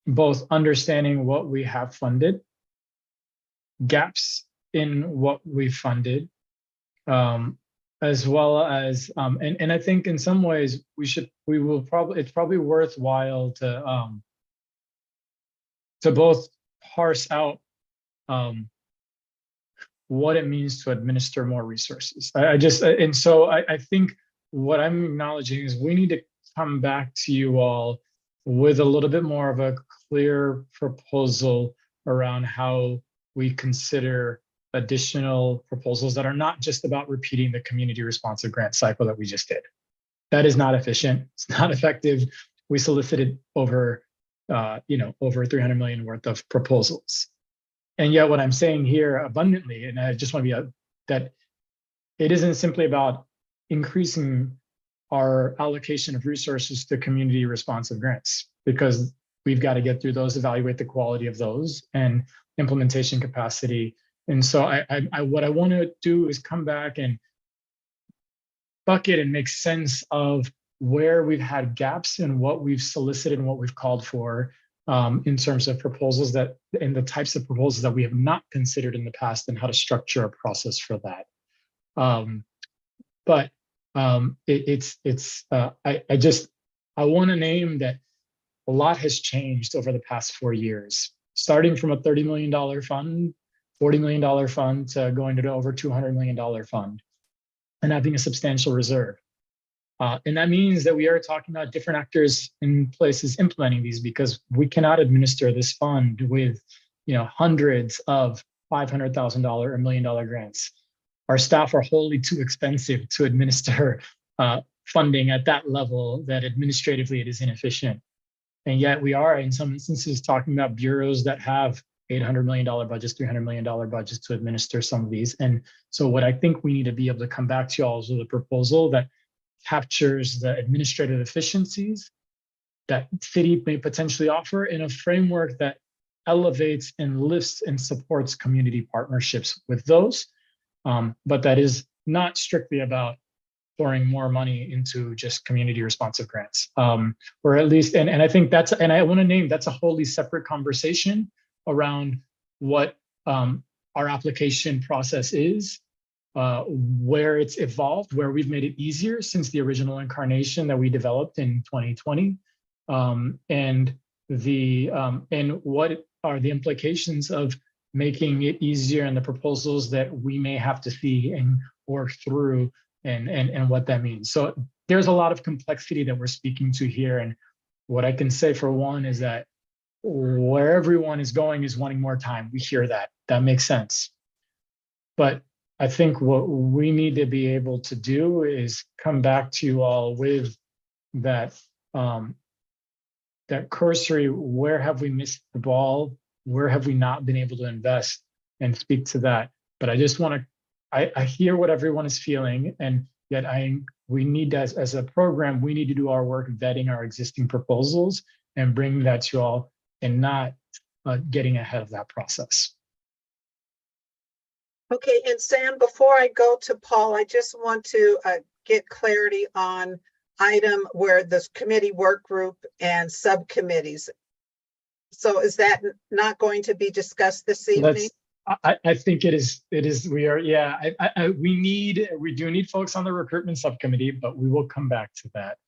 both understanding what we have funded, gaps in what we funded, as well as, and I think in some ways it's probably worthwhile to both parse out what it means to administer more resources. I think what I'm acknowledging is we need to come back to you all with a little bit more of a clear proposal around how we consider additional proposals that are not just about repeating the community responsive grant cycle that we just did. That is not efficient. It's not effective. We solicited over 300 million worth of proposals. And yet what I'm saying here abundantly, and I just want to be that it isn't simply about increasing our allocation of resources to community responsive grants, because we've got to get through those, evaluate the quality of those and implementation capacity. And so what I want to do is come back and bucket and make sense of where we've had gaps in what we've solicited and what we've called for, in terms of proposals and the types of proposals that we have not considered in the past, and how to structure a process for that. I want to name that a lot has changed over the past 4 years, starting from a $30 million fund, $40 million fund, to going to over $200 million fund, and having a substantial reserve. And that means that we are talking about different actors in places implementing these, because we cannot administer this fund with, hundreds of $500,000 or $1 million grants. our staff are wholly too expensive to administer funding at that level, that administratively it is inefficient. And yet we are, in some instances, talking about bureaus that have $800 million budgets, $300 million budgets to administer some of these. And so what I think we need to be able to come back to you all with a proposal that captures the administrative efficiencies that city may potentially offer in a framework that elevates and lifts and supports community partnerships with those. But that is not strictly about pouring more money into just community responsive grants. Or at least, and I think that's, and I want to name, that's a wholly separate conversation around what our application process is, where it's evolved, where we've made it easier since the original incarnation that we developed in 2020. And what are the implications of making it easier and the proposals that we may have to see and work through and what that means. So there's a lot of complexity that we're speaking to here. And what I can say for one is that where everyone is going is wanting more time. We hear that. That makes sense. But I think what we need to be able to do is come back to you all with that, that cursory, where have we missed the ball? Where have we not been able to invest, and speak to that. But I just want to, I hear what everyone is feeling, and yet we need, as a program, we need to do our work vetting our existing proposals and bring that to you all, and not getting ahead of that process. Okay, and Sam, before I go to Paul, I just want to get clarity on item where this committee work group and subcommittees. So is that not going to be discussed this evening? I think it is. We are. Yeah. We do need folks on the recruitment subcommittee, but we will come back to that.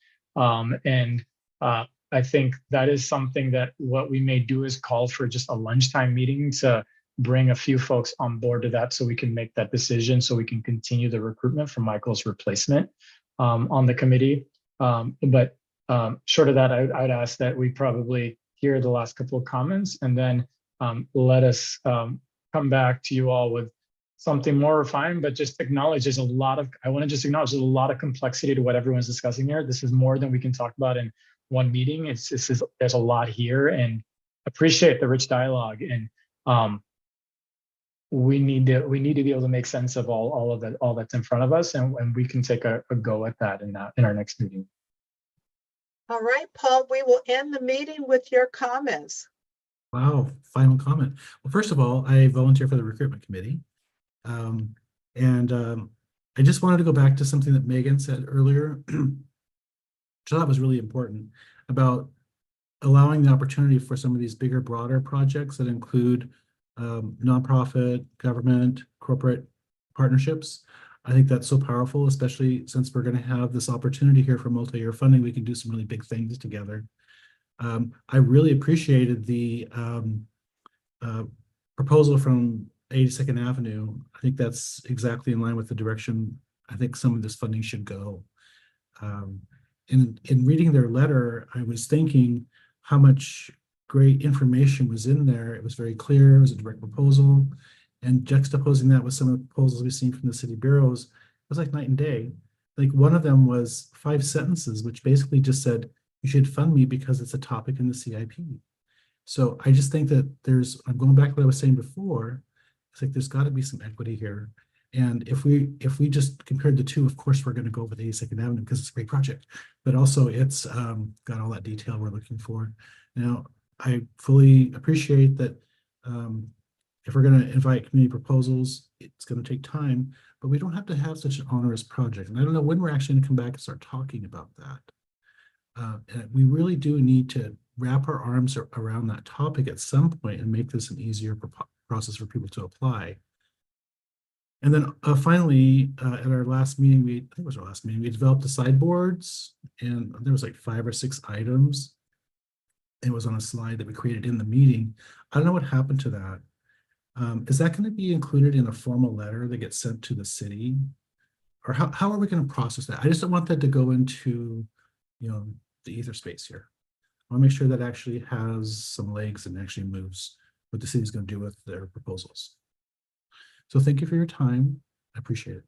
I think that is something that what we may do is call for just a lunchtime meeting to bring a few folks on board to that, so we can make that decision, so we can continue the recruitment for Michael's replacement on the committee. But short of that, I'd ask that we probably hear the last couple of comments, and then let us come back to you all with something more refined, but just acknowledge there's a lot of, I want to just acknowledge there's a lot of complexity to what everyone's discussing here. This is more than we can talk about in one meeting. There's a lot here, and appreciate the rich dialogue. And we need to be able to make sense of all that's in front of us, and we can take a go at that in our next meeting. All right, Paul, we will end the meeting with your comments. Wow, final comment. Well, first of all, I volunteer for the recruitment committee. I just wanted to go back to something that Megan said earlier, which I thought was really important, about allowing the opportunity for some of these bigger, broader projects that include nonprofit, government, corporate partnerships. I think that's so powerful, especially since we're going to have this opportunity here for multi-year funding. We can do some really big things together. I really appreciated the proposal from 82nd Avenue. I think that's exactly in line with the direction I think some of this funding should go. In reading their letter, I was thinking how much great information was in there. It was very clear. It was a direct proposal. And juxtaposing that with some of the proposals we've seen from the city bureaus, it was like night and day. Like one of them was 5 sentences, which basically just said, you should fund me because it's a topic in the CIP. So I just think that I'm going back to what I was saying before, it's like there's got to be some equity here. And if we just compared the two, of course, we're going to go with 82nd Avenue because it's a great project, but also it's got all that detail we're looking for. Now, I fully appreciate that if we're going to invite community proposals, it's going to take time, but we don't have to have such an onerous project. And I don't know when we're actually going to come back and start talking about that. And we really do need to wrap our arms around that topic at some point and make this an easier process for people to apply. And then finally, at our last meeting, I think it was our last meeting, we developed the sideboards, and there was like 5 or 6 items. It was on a slide that we created in the meeting. I don't know what happened to that. Is that going to be included in a formal letter that gets sent to the city? Or how are we going to process that? I just don't want that to go into, the ether space here. I want to make sure that actually has some legs and actually moves what the city's going to do with their proposals. So thank you for your time. I appreciate it.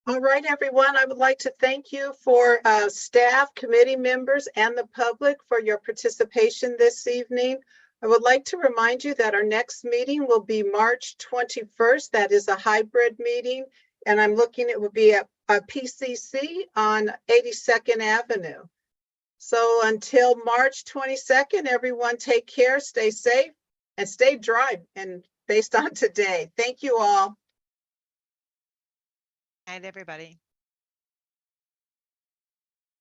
All right, everyone, I would like to thank you for staff, committee members, and the public for your participation this evening. I would like to remind you that our next meeting will be March 21st. That is a hybrid meeting, and I'm looking, it will be at PCC on 82nd Avenue. So until March 22nd, everyone take care, stay safe, and stay dry and based on today. Thank you all. And everybody.